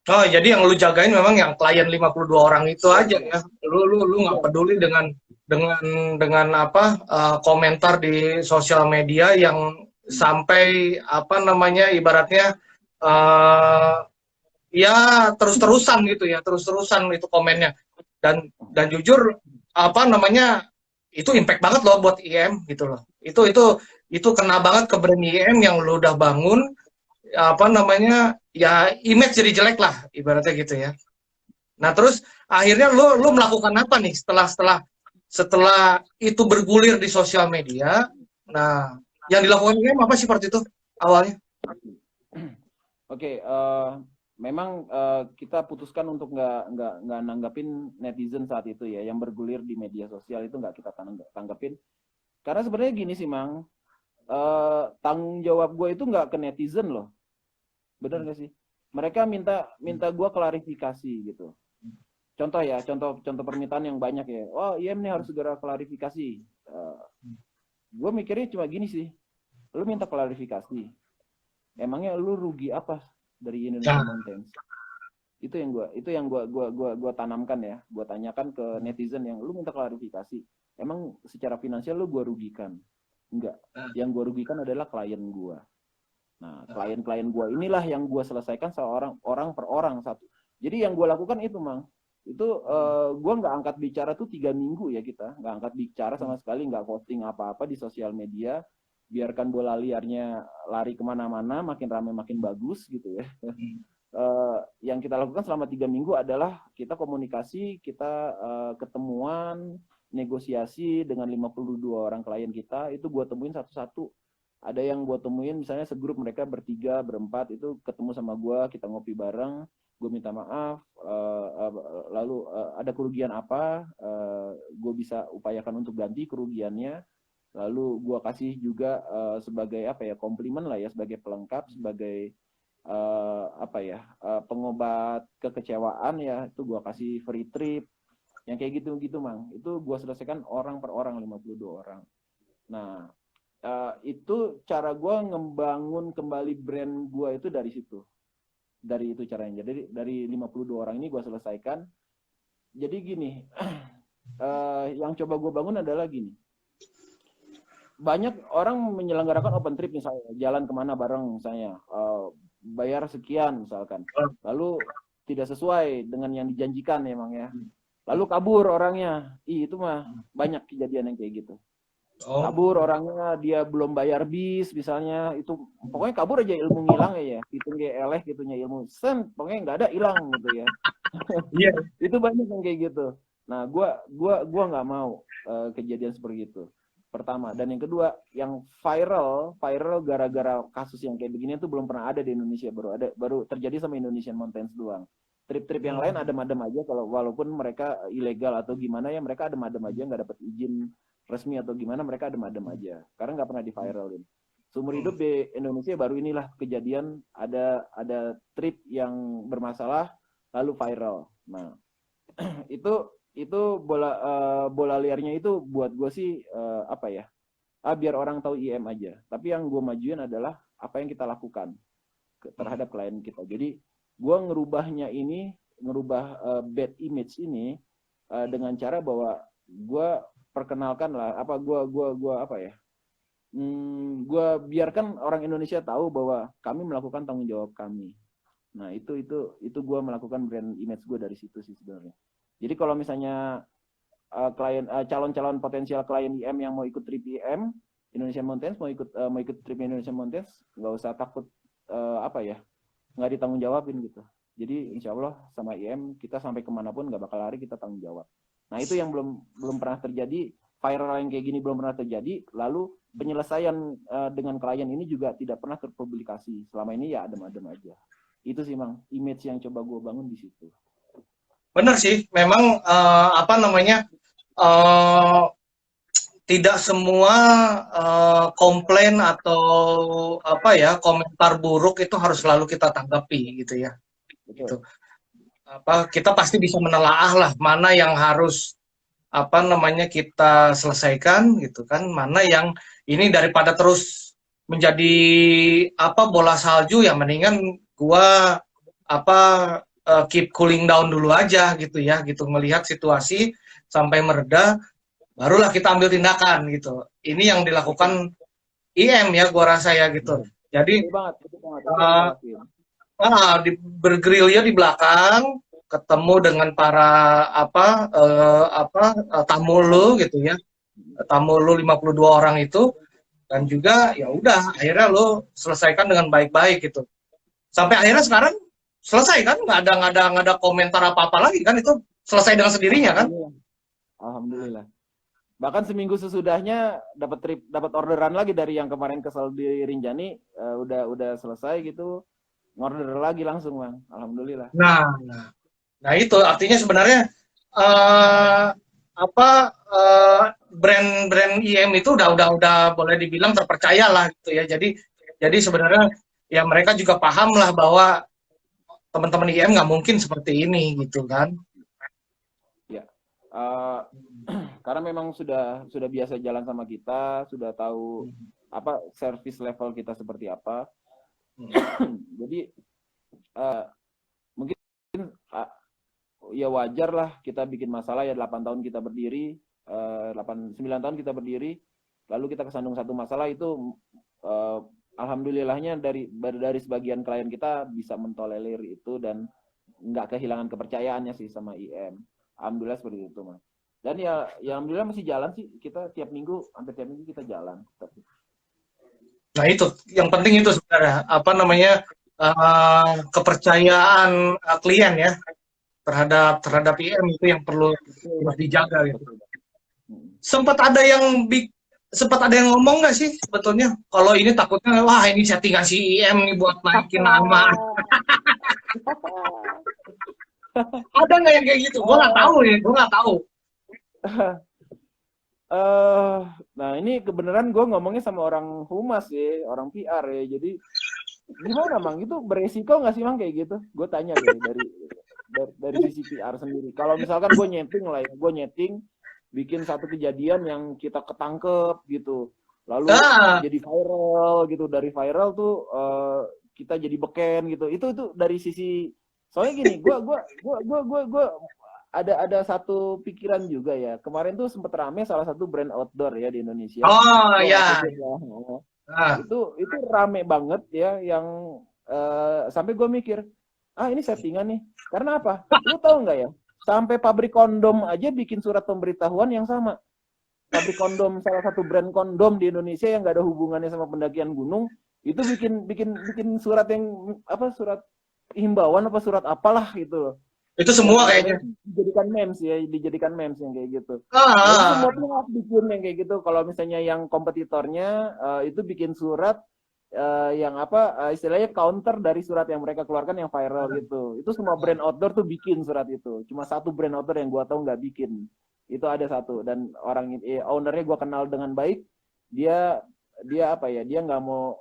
Oh, jadi yang lu jagain memang yang klien 52 orang itu aja ya. Lu nggak peduli dengan apa komentar di sosial media yang sampai apa namanya ibaratnya ya terus-terusan gitu ya, terus-terusan itu komennya. Dan jujur apa namanya itu impact banget loh buat IM gitu loh. Itu kena banget ke brand IM yang lu udah bangun, apa namanya ya image jadi jelek lah ibaratnya gitu ya. Nah terus akhirnya lu melakukan apa nih setelah itu bergulir di sosial media. Nah yang dilakukan IM apa sih seperti itu awalnya? Oke, memang kita putuskan untuk nggak nanggapin netizen saat itu ya, yang bergulir di media sosial itu nggak kita tanggapin. Karena sebenarnya gini sih, Mang, tanggung jawab gue itu nggak ke netizen loh. Bener nggak sih? Mereka minta gue klarifikasi gitu. Contoh ya, contoh permintaan yang banyak ya. Oh, IM nih harus segera klarifikasi. Gue mikirnya cuma gini sih. Lu minta klarifikasi. Emangnya lu rugi apa dari Indonesia Mountains? Itu yang gua tanamkan ya. Gua tanyakan ke netizen yang lu minta klarifikasi. Emang secara finansial lu gua rugikan? Enggak. Yang gua rugikan adalah klien gua. Nah, klien-klien gue inilah yang gue selesaikan orang per orang satu. Jadi yang gue lakukan itu, Mang, itu gue nggak angkat bicara tuh 3 minggu ya, kita nggak angkat bicara sama sekali, nggak posting apa-apa di sosial media, biarkan bola liarnya lari kemana-mana, makin ramai makin bagus gitu ya. Yang kita lakukan selama 3 minggu adalah kita komunikasi, kita ketemuan, negosiasi dengan 52 orang klien kita, itu gue temuin satu-satu. Ada yang gue temuin misalnya segrup mereka bertiga, berempat, itu ketemu sama gue, kita ngopi bareng, gue minta maaf, lalu ada kerugian apa, gue bisa upayakan untuk ganti kerugiannya, lalu gue kasih juga sebagai apa ya, komplimen lah ya, sebagai pelengkap, sebagai pengobat kekecewaan ya, itu gue kasih free trip, yang kayak gitu-gitu, Mang. Itu gue selesaikan orang per orang, 52 orang. Nah, itu cara gue ngebangun kembali brand gue itu dari situ. Dari itu caranya. Jadi dari 52 orang ini gue selesaikan. Jadi gini, yang coba gue bangun adalah gini. Banyak orang menyelenggarakan open trip misalnya, jalan kemana bareng misalnya, bayar sekian misalkan. Lalu tidak sesuai dengan yang dijanjikan emang ya. Lalu kabur orangnya. Itu mah banyak kejadian yang kayak gitu. Kabur orangnya, dia belum bayar bis misalnya, itu pokoknya kabur aja, ilmu ngilang ya, hitung kayak eleh gitunya ilmu, pokoknya nggak ada, hilang gitu ya. Itu banyak yang kayak gitu. Nah, gua nggak mau kejadian seperti itu. pertama. Dan yang kedua, yang viral gara-gara kasus yang kayak begini tuh belum pernah ada di Indonesia, baru terjadi sama Indonesian Mountains doang. Trip-trip yang lain adem-adem aja, kalau walaupun mereka ilegal atau gimana ya, mereka adem-adem aja, nggak dapat izin resmi atau gimana, mereka adem-adem aja karena nggak pernah di viralin. Seumur hidup di Indonesia baru inilah kejadian ada trip yang bermasalah lalu viral. Nah itu bola liarnya itu buat gue sih apa ya, biar orang tahu IM aja. Tapi yang gue majuin adalah apa yang kita lakukan terhadap klien kita. Jadi gue ngerubah bad image ini dengan cara bahwa gue perkenalkan lah, gue biarkan orang Indonesia tahu bahwa kami melakukan tanggung jawab kami. Nah itu gue melakukan brand image gue dari situ sih sebenarnya. Jadi kalau misalnya calon-calon potensial klien IM yang mau ikut trip IM Indonesian Mountains, mau ikut trip Indonesian Mountains, nggak usah takut nggak ditanggung jawabin gitu. Jadi insya Allah sama IM kita sampai kemanapun nggak bakal lari, kita tanggung jawab. Nah itu yang belum pernah terjadi, viral yang kayak gini belum pernah terjadi. Lalu penyelesaian dengan klien ini juga tidak pernah terpublikasi. Selama ini ya adem-adem aja. Itu sih Mang, image yang coba gue bangun di situ. Benar sih, memang tidak semua komplain atau komentar buruk itu harus selalu kita tanggapi gitu ya. Gitu. Kita pasti bisa menelaah lah mana yang harus kita selesaikan gitu kan, mana yang ini daripada terus menjadi bola salju ya, mendingan gua keep cooling down dulu aja gitu ya, gitu, melihat situasi sampai mereda barulah kita ambil tindakan gitu. Ini yang dilakukan IM ya, gua rasa ya gitu. Jadi bergerilya di belakang, ketemu dengan para tamu lu gitu ya, tamu lu 52 orang itu, dan juga ya udah akhirnya lu selesaikan dengan baik-baik gitu. Sampai akhirnya sekarang selesai kan, nggak ada komentar apa-apa lagi kan, itu selesai dengan sendirinya kan. Alhamdulillah. Bahkan seminggu sesudahnya dapat orderan lagi dari yang kemarin kesel di Rinjani, udah selesai gitu, ngorder lagi langsung Bang. Alhamdulillah. Nah itu artinya sebenarnya brand IM itu udah boleh dibilang terpercaya lah gitu ya. Jadi sebenarnya ya mereka juga paham lah bahwa teman-teman IM nggak mungkin seperti ini gitu kan. Ya, karena memang sudah biasa jalan sama kita, sudah tahu service level kita seperti apa. Jadi mungkin ya wajar lah kita bikin masalah ya. 8 tahun kita berdiri, 9 tahun kita berdiri, lalu kita kesandung satu masalah itu, alhamdulillahnya dari sebagian klien kita bisa mentolerir itu dan nggak kehilangan kepercayaannya sih sama IM. Alhamdulillah seperti itu Mas. Dan ya alhamdulillah masih jalan sih, kita hampir tiap minggu kita jalan. Nah itu yang penting itu sebenarnya kepercayaan klien ya terhadap IM itu yang perlu dijaga gitu. Sempat ada yang ngomong nggak sih sebetulnya kalau ini takutnya wah ini settingan si IM nih buat naikin nama. Ada nggak yang kayak gitu? Gue nggak tahu. Nah ini kebenaran gue ngomongnya sama orang humas ya, orang PR ya. Jadi gimana Mang? Itu beresiko nggak sih Mang kayak gitu? Gue tanya deh dari sisi PR sendiri. Kalau misalkan gue nyeting bikin satu kejadian yang kita ketangkep gitu, lalu jadi viral gitu, dari viral tuh kita jadi beken gitu. Itu dari sisi, soalnya gini, gue ada satu pikiran juga ya. Kemarin tuh sempet rame salah satu brand outdoor ya di Indonesia. Oh ya. Itu rame banget ya, yang sampai gue mikir, ini settingan nih. Karena apa? Lu tahu nggak ya? Sampai pabrik kondom aja bikin surat pemberitahuan yang sama. Pabrik kondom, salah satu brand kondom di Indonesia yang nggak ada hubungannya sama pendakian gunung, itu bikin surat yang surat himbauan surat apalah gitu loh. Itu yang semua viral kayaknya. itu dijadikan memes yang kayak gitu. Nah itu Ah, semua pihak bikin yang kayak gitu. Kalau misalnya yang kompetitornya itu bikin surat yang apa istilahnya counter dari surat yang mereka keluarkan yang viral gitu. Itu semua brand outdoor tuh bikin surat itu. Cuma satu brand outdoor yang gua tahu nggak bikin. Itu ada satu dan orang ownernya gua kenal dengan baik. Dia dia apa ya? Dia nggak mau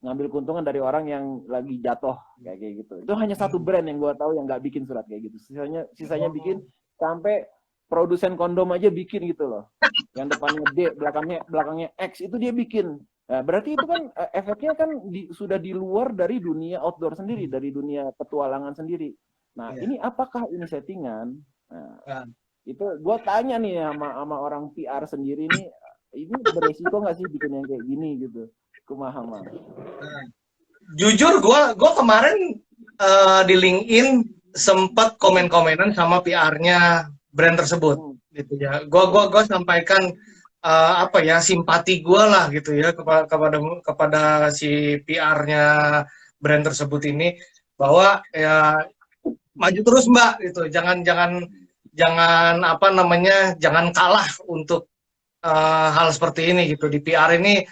ngambil keuntungan dari orang yang lagi jatuh kayak gitu. Itu hanya satu brand yang gue tahu yang nggak bikin surat kayak gitu. Sisanya bikin sampai produsen kondom aja bikin gitu loh. Yang depannya D, belakangnya X itu dia bikin. Nah, berarti itu kan efeknya kan sudah di luar dari dunia outdoor sendiri, dari dunia petualangan sendiri. Nah, iya. ini apakah ini settingan? Nah, Nah, itu gue tanya nih sama orang PR sendiri nih, ini beresiko nggak sih bikin yang kayak gini gitu? Kumaha mah. jujur gue kemarin di LinkedIn sempat komen-komenan sama PR-nya brand tersebut Hmm. gitu ya. Gue sampaikan apa ya simpati gue lah gitu ya kepada si PR-nya brand tersebut ini bahwa ya maju terus Mbak gitu. Jangan jangan jangan apa namanya jangan kalah untuk hal seperti ini gitu. Di PR ini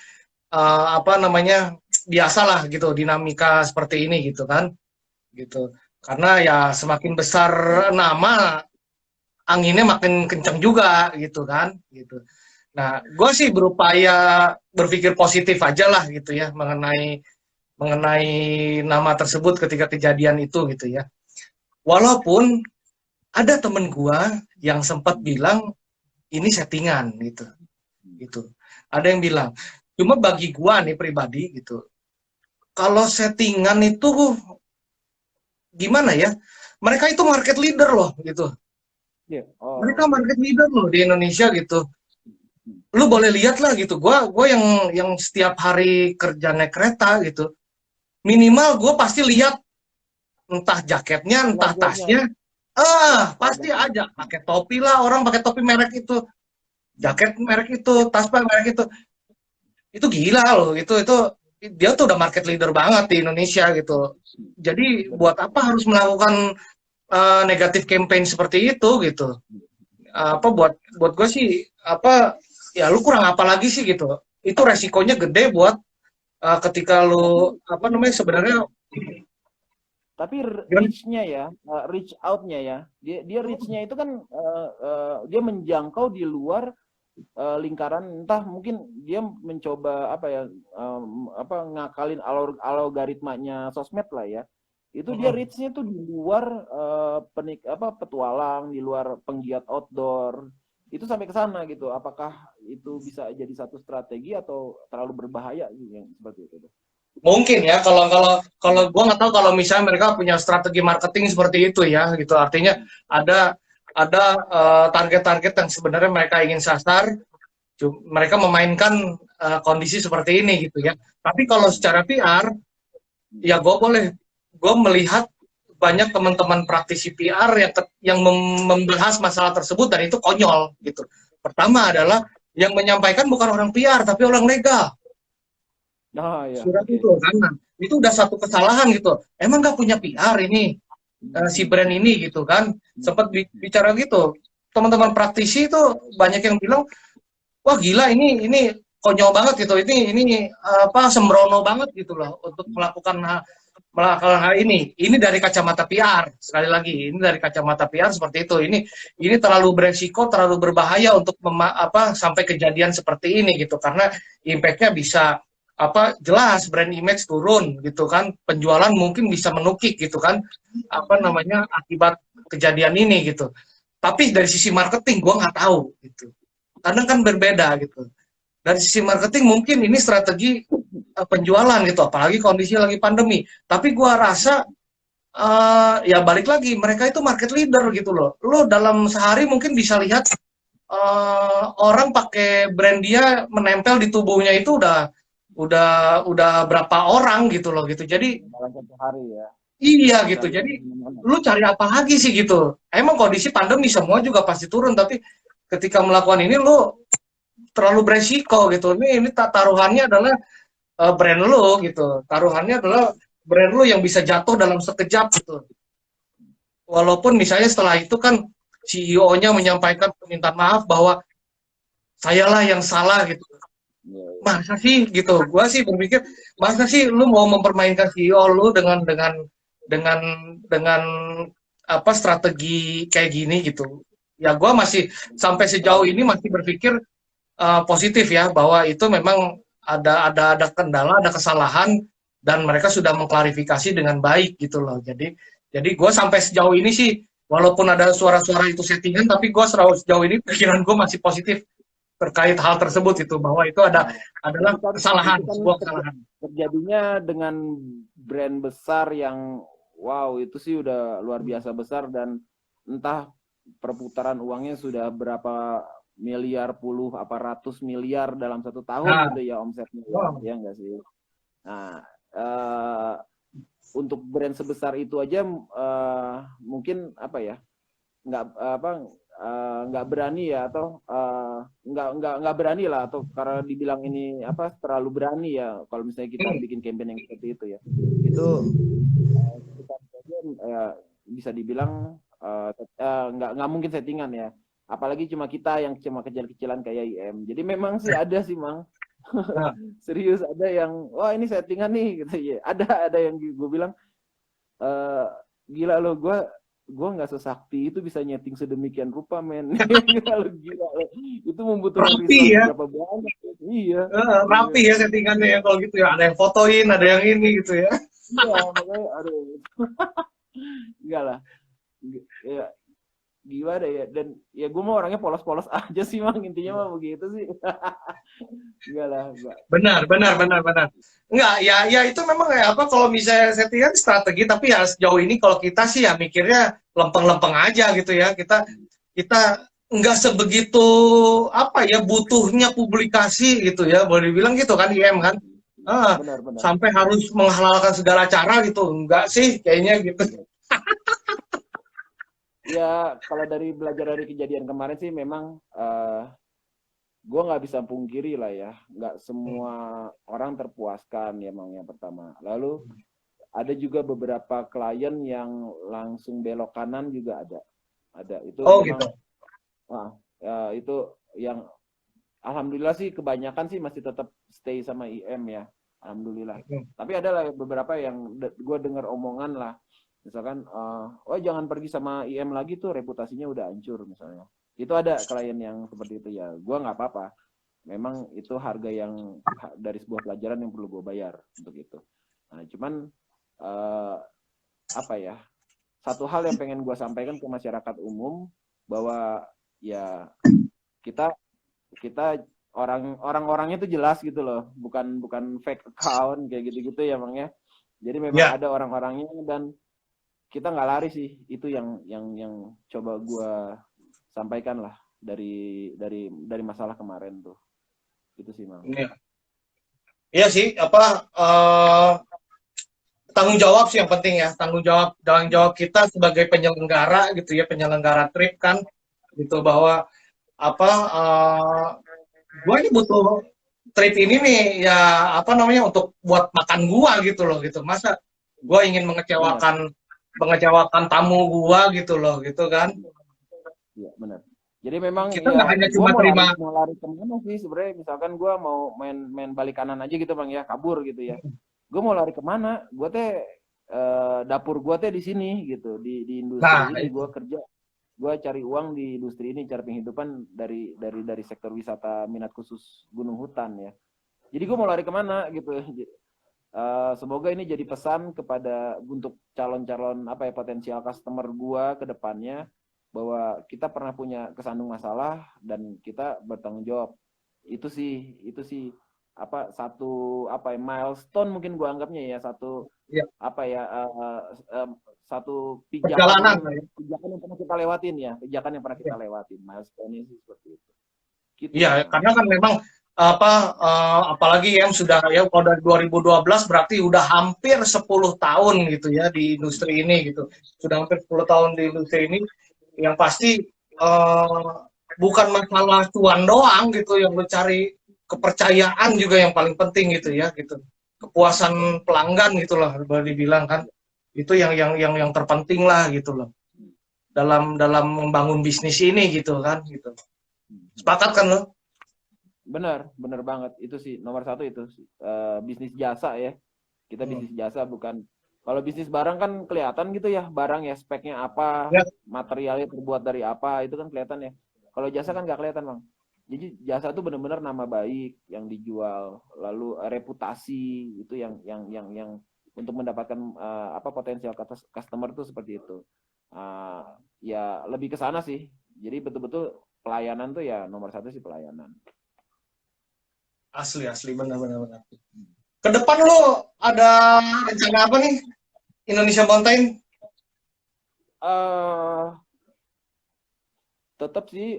apa namanya biasalah gitu dinamika seperti ini gitu kan gitu karena ya semakin besar nama anginnya makin kenceng juga gitu kan gitu. Nah gue sih berupaya berpikir positif aja lah gitu ya mengenai mengenai nama tersebut ketika kejadian itu gitu ya walaupun ada temen gue yang sempat bilang ini settingan gitu gitu ada yang bilang cuma bagi gue nih pribadi gitu kalau settingan itu gimana ya? Mereka itu market leader loh gitu. Yeah. Oh, Mereka oke. Okay. market leader loh di Indonesia gitu. Lu boleh lihat lah gitu. Gua yang setiap hari kerja naik kereta gitu. Minimal gue pasti lihat entah jaketnya, entah Logonya. tasnya. Ya, ada. Pasti aja pakai topi lah orang pakai topi merek itu, jaket merek itu, tas merek itu. Itu gila loh. Itu dia tuh udah market leader banget di Indonesia gitu. Jadi Benar. buat apa harus melakukan negatif campaign seperti itu gitu apa buat gue sih apa ya lu kurang apa lagi sih gitu itu resikonya gede buat ketika Tapi lu apa ini namanya sebenarnya tapi gimana? reach-nya ya, reach out-nya ya. Dia reach-nya itu kan dia menjangkau di luar lingkaran entah mungkin dia mencoba apa ya apa ngakalin algoritmanya sosmed lah ya. Itu dia reach-nya tuh di luar apa petualang, di luar penggiat outdoor. Itu sampai ke sana gitu. Apakah itu bisa jadi satu strategi atau terlalu berbahaya gitu yang seperti itu? Mungkin ya kalau gue nggak tahu kalau misalnya mereka punya strategi marketing seperti itu ya gitu artinya ada target-target yang sebenarnya mereka ingin sasar mereka memainkan kondisi seperti ini gitu ya tapi kalau secara PR ya gue melihat banyak teman-teman praktisi PR yang membahas masalah tersebut dan itu konyol gitu. Pertama adalah yang menyampaikan bukan orang PR tapi orang legal. Oh ya, Surat oke. itu kan nah, itu udah satu kesalahan gitu. Emang nggak punya PR ini si brand ini gitu kan. Sempat bicara gitu. Teman-teman praktisi itu banyak yang bilang, "Wah, gila ini konyol banget gitu. Ini apa sembrono banget gitu loh untuk melakukan hal ini. Ini dari kacamata PR sekali lagi. Ini dari kacamata PR seperti itu. Ini terlalu beresiko, terlalu berbahaya untuk apa sampai kejadian seperti ini gitu karena impact-nya bisa apa jelas brand image turun gitu kan penjualan mungkin bisa menukik gitu kan apa namanya akibat kejadian ini gitu tapi dari sisi marketing gue nggak tahu gitu karena kan berbeda gitu dari sisi marketing mungkin ini strategi penjualan gitu apalagi kondisi lagi pandemi tapi gua rasa ya balik lagi mereka itu market leader gitu loh lo dalam sehari mungkin bisa lihat orang pakai brand dia menempel di tubuhnya itu udah berapa orang gitu loh gitu jadi Dalam satu hari ya. iya Bisa gitu lihat jadi di mana. lu cari apa lagi sih gitu emang kondisi pandemi semua juga pasti turun tapi ketika melakukan ini lu terlalu beresiko gitu ini taruhannya adalah brand lo gitu. Taruhannya adalah brand lo yang bisa jatuh dalam sekejap gitu. walaupun misalnya setelah itu kan CEO-nya menyampaikan permintaan maaf bahwa sayalah yang salah gitu. Iya, iya. Masa sih gitu? Gua sih berpikir masa sih lu mau mempermainkan CEO lu dengan dengan apa strategi kayak gini gitu. Ya gua masih sampai sejauh ini masih berpikir positif ya bahwa itu memang ada kendala, ada kesalahan dan mereka sudah mengklarifikasi dengan baik gitu loh. Jadi gue sampai sejauh ini sih walaupun ada suara-suara itu settingan, tapi gue sejauh ini pikiran gue masih positif terkait hal tersebut itu bahwa itu Nah, adalah kesalahan, itu kan sebuah kesalahan. terjadinya dengan brand besar yang wow itu sih udah luar biasa besar dan entah perputaran uangnya sudah berapa miliar puluh apa ratus miliar dalam 1 tahun Nah, gitu ya omsetnya wow. ya enggak sih. Nah untuk brand sebesar itu aja mungkin apa ya nggak apa nggak berani ya atau nggak berani lah atau karena dibilang ini apa terlalu berani ya kalau misalnya kita bikin campaign yang seperti itu ya itu kita bisa dibilang nggak mungkin settingan ya apalagi cuma kita yang cuma kecil-kecilan kayak IM jadi memang sih ada sih mang Nah, serius ada yang wah ini settingan nih gitu ya ada yang gue bilang eh gila lo gue nggak sesakti itu bisa nyeting sedemikian rupa men gila lo itu membutuhkan rapi resource ya, berapa banyak iya iya rapi ya settingannya ya kalau gitu ya. Ada yang fotoin, ada yang ini gitu ya. iya makanya aduh enggak lah ya gimana ya dan ya gue mau orangnya polos-polos aja sih mang intinya mah begitu sih enggak lah enggak Benar, benar, benar, benar. Enggak, ya itu memang kayak apa kalau misalnya settingan strategi, tapi ya sejauh ini kalau kita sih ya mikirnya lempeng-lempeng aja gitu ya. Kita nggak sebegitu apa ya butuhnya publikasi gitu ya. Boleh dibilang gitu kan IM kan. Ah, benar-benar sampai harus menghalalkan segala cara gitu. Enggak sih kayaknya gitu. ya kalau dari belajar dari kejadian kemarin sih memang gue nggak bisa pungkiri lah ya, nggak semua orang terpuaskan ya emang yang pertama. Lalu ada juga beberapa klien yang langsung belok kanan juga ada. Itu Oh memang, gitu. wah, itu yang alhamdulillah sih kebanyakan sih masih tetap stay sama IM ya, alhamdulillah. Tapi ada lah beberapa yang gue dengar omongan lah, misalkan, oh jangan pergi sama IM lagi tuh reputasinya udah hancur misalnya. Itu ada klien yang seperti itu ya, gue nggak apa-apa. Memang itu harga yang dari sebuah pelajaran yang perlu gue bayar untuk itu. Nah, cuman apa ya? Satu hal yang pengen gue sampaikan ke masyarakat umum bahwa ya kita kita orang-orangnya itu jelas gitu loh, bukan fake account kayak gitu-gitu ya, Bang ya. Jadi memang Ya, ada orang-orangnya dan kita nggak lari sih. Itu yang coba gue sampaikan lah dari masalah kemarin tuh itu sih mang iya. Iya sih apa tanggung jawab sih yang penting ya. Tanggung jawab kita sebagai penyelenggara gitu ya, penyelenggara trip kan gitu bahwa apa gue ini butuh trip ini nih ya apa namanya untuk buat makan gua gitu loh gitu. Masa gua ingin benar mengecewakan tamu gua gitu loh gitu kan. iya benar jadi memang Kita nggak ya hanya gue cuma terima. mau lari kemana sih sebenarnya misalkan gue mau main balik kanan aja gitu bang ya kabur gitu ya gue mau lari kemana gue teh dapur gue teh di sini gitu di Nah, industri ini gue kerja gue cari uang di industri ini cari penghidupan dari sektor wisata minat khusus gunung hutan ya jadi gue mau lari kemana gitu semoga ini jadi pesan kepada untuk calon-calon apa ya potensial customer gua ke depannya bahwa kita pernah punya kesandung masalah dan kita bertanggung jawab. Itu sih apa satu apa ya milestone mungkin gua anggapnya ya satu ya, apa ya satu perjalanan. pijakan yang pernah kita lewatin ya, pijakan yang pernah kita lewatin. Milestone sih seperti itu. Gitu Iya, sih, Mang. karena kan memang apa apalagi yang sudah ya kalau dari 2012 berarti udah hampir 10 tahun gitu ya di industri ini gitu. Sudah hampir 10 tahun di industri ini yang pasti eh, bukan masalah cuan doang gitu yang lo cari kepercayaan juga yang paling penting gitu ya gitu. Kepuasan pelanggan gitu loh boleh dibilang kan. Itu yang terpenting lah gitu loh. dalam membangun bisnis ini gitu kan gitu. Sepakat kan lo? Benar banget. Itu sih nomor satu itu. Bisnis jasa ya. Kita bisnis jasa bukan. Kalau bisnis barang kan kelihatan gitu ya. Barang ya speknya apa, Ya. materialnya terbuat dari apa, itu kan kelihatan ya. Kalau jasa kan nggak kelihatan, Bang. Jadi jasa itu benar-benar nama baik yang dijual, lalu reputasi itu yang untuk mendapatkan potensial customer itu seperti itu. Ya lebih ke sana sih. Jadi betul-betul pelayanan tuh ya nomor satu sih pelayanan. Asli benar. Ke depan lo ada rencana apa nih Indonesia Mountain? Tetap sih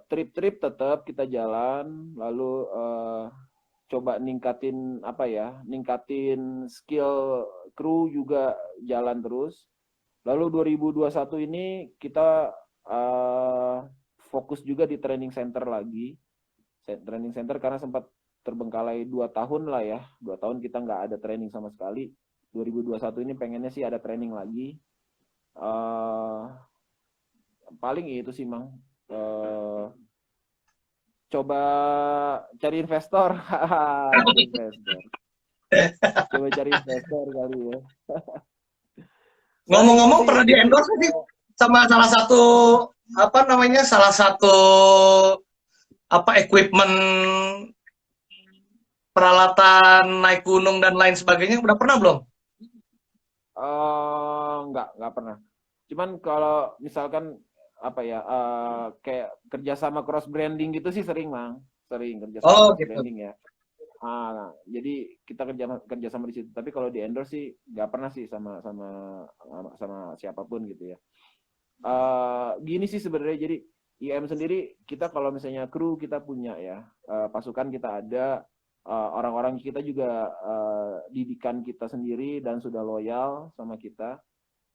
trip-trip tetap kita jalan, lalu coba ningkatin ningkatin skill kru juga jalan terus. Lalu 2021 ini kita fokus juga di training center lagi. Training center karena sempat terbengkalai 2 tahun lah ya. 2 tahun kita nggak ada training sama sekali. 2021 ini pengennya sih ada training lagi. Paling itu sih, Mang. Coba cari investor. Coba cari investor kali ya. Ngomong-ngomong pernah di-endorse sih sama salah satu equipment peralatan naik gunung dan lain sebagainya, udah pernah belum? Nggak pernah. Cuman kalau misalkan kayak kerjasama cross branding gitu sih sering, Mang. Sering kerjasama gitu. branding ya. Jadi kita kerjasama di situ. Tapi kalau di endorse sih nggak pernah sih sama siapapun gitu ya. Gini sih sebenarnya, jadi IM sendiri kita kalau misalnya kru kita punya ya, pasukan kita ada, orang-orang kita juga didikan kita sendiri dan sudah loyal sama kita.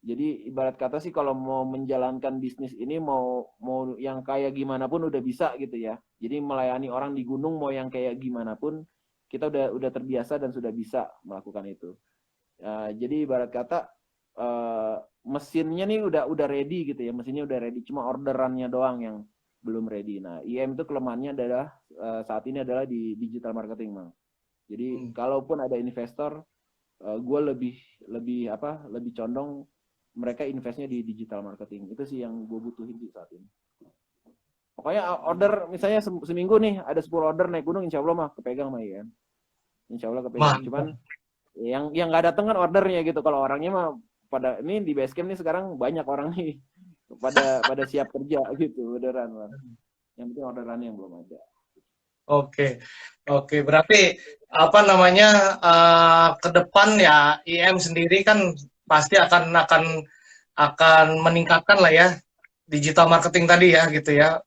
Jadi ibarat kata sih kalau mau menjalankan bisnis ini mau yang kayak gimana pun udah bisa gitu ya. Jadi melayani orang di gunung mau yang kayak gimana pun kita udah terbiasa dan sudah bisa melakukan itu. Jadi ibarat kata mesinnya nih udah ready gitu ya, mesinnya udah ready, cuma orderannya doang yang belum ready. Nah, IM itu kelemahannya adalah saat ini adalah di digital marketing, Mang. Jadi kalaupun ada investor, gue lebih condong mereka investnya di digital marketing. Itu sih yang gue butuhin sih saat ini. Pokoknya order misalnya seminggu nih ada 10 order naik gunung, insya Allah mah kepegang mah ya. Insya Allah kepegang. Cuman yang nggak datang kan ordernya gitu. Kalau orangnya mah pada ini di Basecamp nih sekarang banyak orang nih pada siap kerja gitu, beneran lah. Yang penting orderannya yang belum ada. Oke. Berarti ke depan ya IM sendiri kan pasti akan meningkatkan lah ya digital marketing tadi ya gitu ya.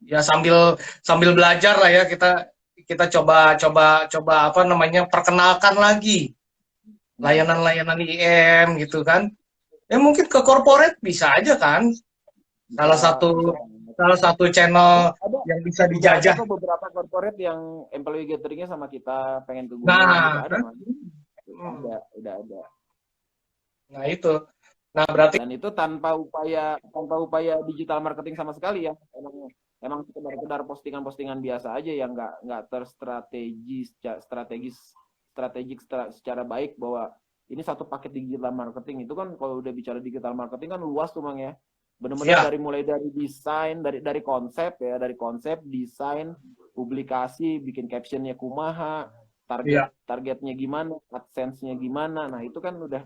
Ya sambil belajar lah ya kita coba perkenalkan lagi layanan-layanan IM gitu kan. Ya mungkin ke corporate bisa aja kan. Salah satu channel yang bisa dijajah. Ada beberapa corporate yang employee gatheringnya sama kita, pengen ke gunung. Nah, udah ada. Nah itu. Nah berarti. Dan itu tanpa upaya digital marketing sama sekali ya. Emang sekedar postingan-postingan biasa aja yang nggak terstrategis secara baik bahwa ini satu paket digital marketing. Itu kan kalau udah bicara digital marketing kan luas tuh, Mang ya. Benar-benar mulai dari desain, dari konsep ya, dari konsep, desain, publikasi, bikin captionnya kumaha, targetnya gimana, AdSense-nya gimana. Nah, itu kan udah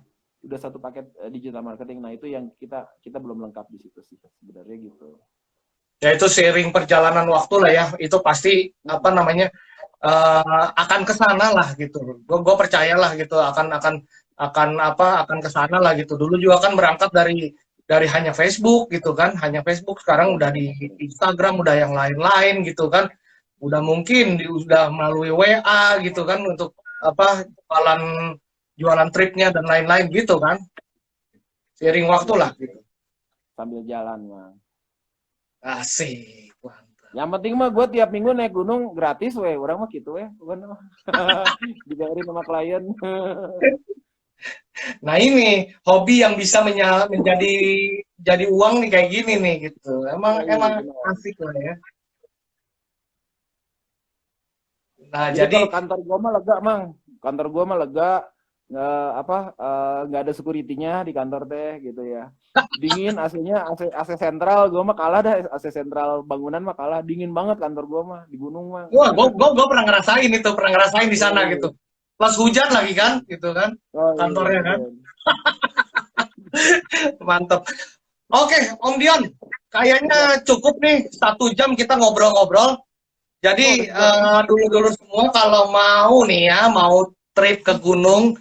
satu paket digital marketing. Nah, itu yang kita belum lengkap di situ sih sebenarnya gitu. Ya itu seiring perjalanan waktu lah ya, itu pasti akan ke sana lah gitu. Gue percayalah gitu akan ke sana lah gitu. Dulu juga kan berangkat dari hanya Facebook gitu kan, hanya Facebook, sekarang udah di Instagram, udah yang lain-lain gitu kan, udah mungkin udah melalui WA gitu kan untuk jualan tripnya dan lain-lain gitu kan, seiring waktu lah gitu. Sambil jalan, Mang. Asik, mantap. Yang penting mah gue tiap minggu naik gunung gratis, orang mah gitu bukan dibayarin sama klien. Nah ini hobi yang bisa menjadi jadi uang nih kayak gini nih gitu. Emang Iya, emang benar. asik lah ya. Nah, Jadi jadi kalau kantor gua mah lega, Mang. Kantor gua mah lega, nggak ada security-nya di kantor teh gitu ya. Dingin AC-nya, AC sentral gua mah kalah dah, AC sentral bangunan mah kalah. Dingin banget kantor gua mah di gunung mah. wah, gua pernah ngerasain itu, pernah ngerasain di sana gitu. Iya. Pas hujan lagi kan, gitu kan, Oh iya, kantornya kan, betul. mantep. Oke, Om Dion, kayaknya Siap. cukup nih 1 jam kita ngobrol-ngobrol. Oh, udah Jadi sejam. dulu-dulu semua kalau mau nih ya, mau trip ke gunung,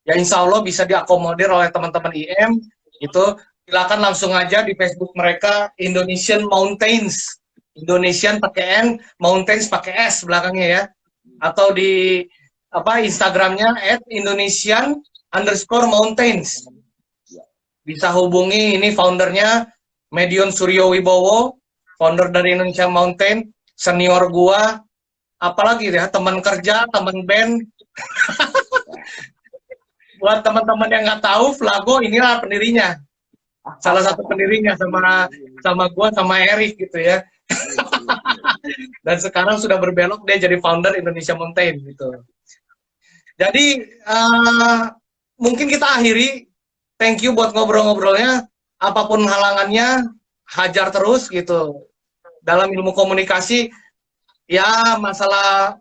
ya insya Allah bisa diakomodir oleh teman-teman IM. Itu silakan langsung aja di Facebook mereka Indonesian Mountains, Indonesian pakai N, Mountains pakai S belakangnya ya, atau di apa Instagramnya @Indonesian_mountains. Ya. Bisa hubungi ini foundernya Medion Suryo Wibowo, founder dari Indonesia Mountain, senior gua, apalagi ya teman kerja, teman band. Buat teman-teman yang nggak tahu, Flago inilah pendirinya, salah satu pendirinya sama sama gua sama Erik gitu ya. Iya, iya, iya. Dan sekarang sudah berbelok dia jadi founder Indonesia Mountain gitu. Jadi mungkin kita akhiri. Thank you buat ngobrol-ngobrolnya. Apapun halangannya, hajar terus gitu. Dalam ilmu komunikasi, ya masalah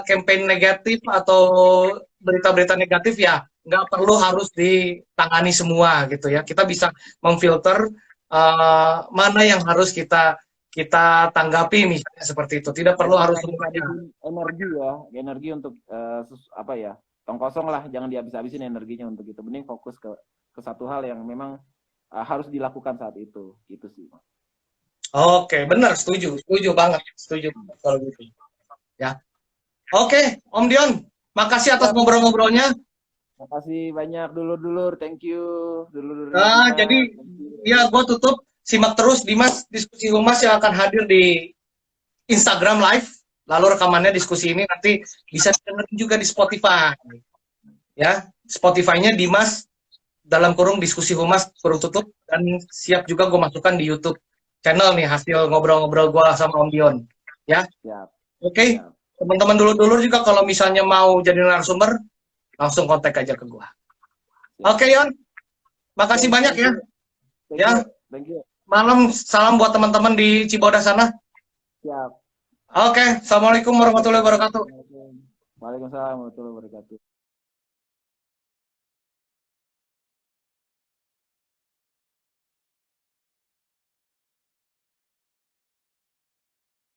campaign negatif atau berita-berita negatif ya nggak perlu harus ditangani semua gitu ya. Kita bisa memfilter mana yang harus kita kita tanggapi misalnya seperti itu. Tidak perlu Jangan harus semuanya. habis-habisin energi ya, energi untuk apa ya, tong kosong lah, jangan dihabis-habisin energinya untuk itu. Mending fokus ke satu hal yang memang harus dilakukan saat itu, gitu sih. Oke, benar, setuju, setuju banget, setuju kalau gitu. Ya, oke, Om Dion, makasih atas Siap. ngobrol-ngobrolnya. Makasih banyak dulur-dulur, thank you dulur-dulurnya Jadi Dimas. Thank you. ya gue tutup, simak terus Dimas diskusi humas yang akan hadir di Instagram Live, lalu rekamannya diskusi ini nanti bisa dengerin juga di Spotify. Ya, Spotify-nya Dimas dalam kurung diskusi humas kurung tutup dan siap juga gue masukkan di YouTube channel nih hasil ngobrol-ngobrol gue sama Om Dion. Ya, Siap, oke. siap. Teman-teman dulur-dulur juga kalau misalnya mau jadi narasumber, langsung kontak aja ke gue. Oke, Yon. Makasih banyak ya. Thank Ya, you. Thank you. malam salam buat teman-teman di Cibodas sana. Siap. Oke, Assalamualaikum warahmatullahi wabarakatuh. Waalaikumsalam warahmatullahi wabarakatuh.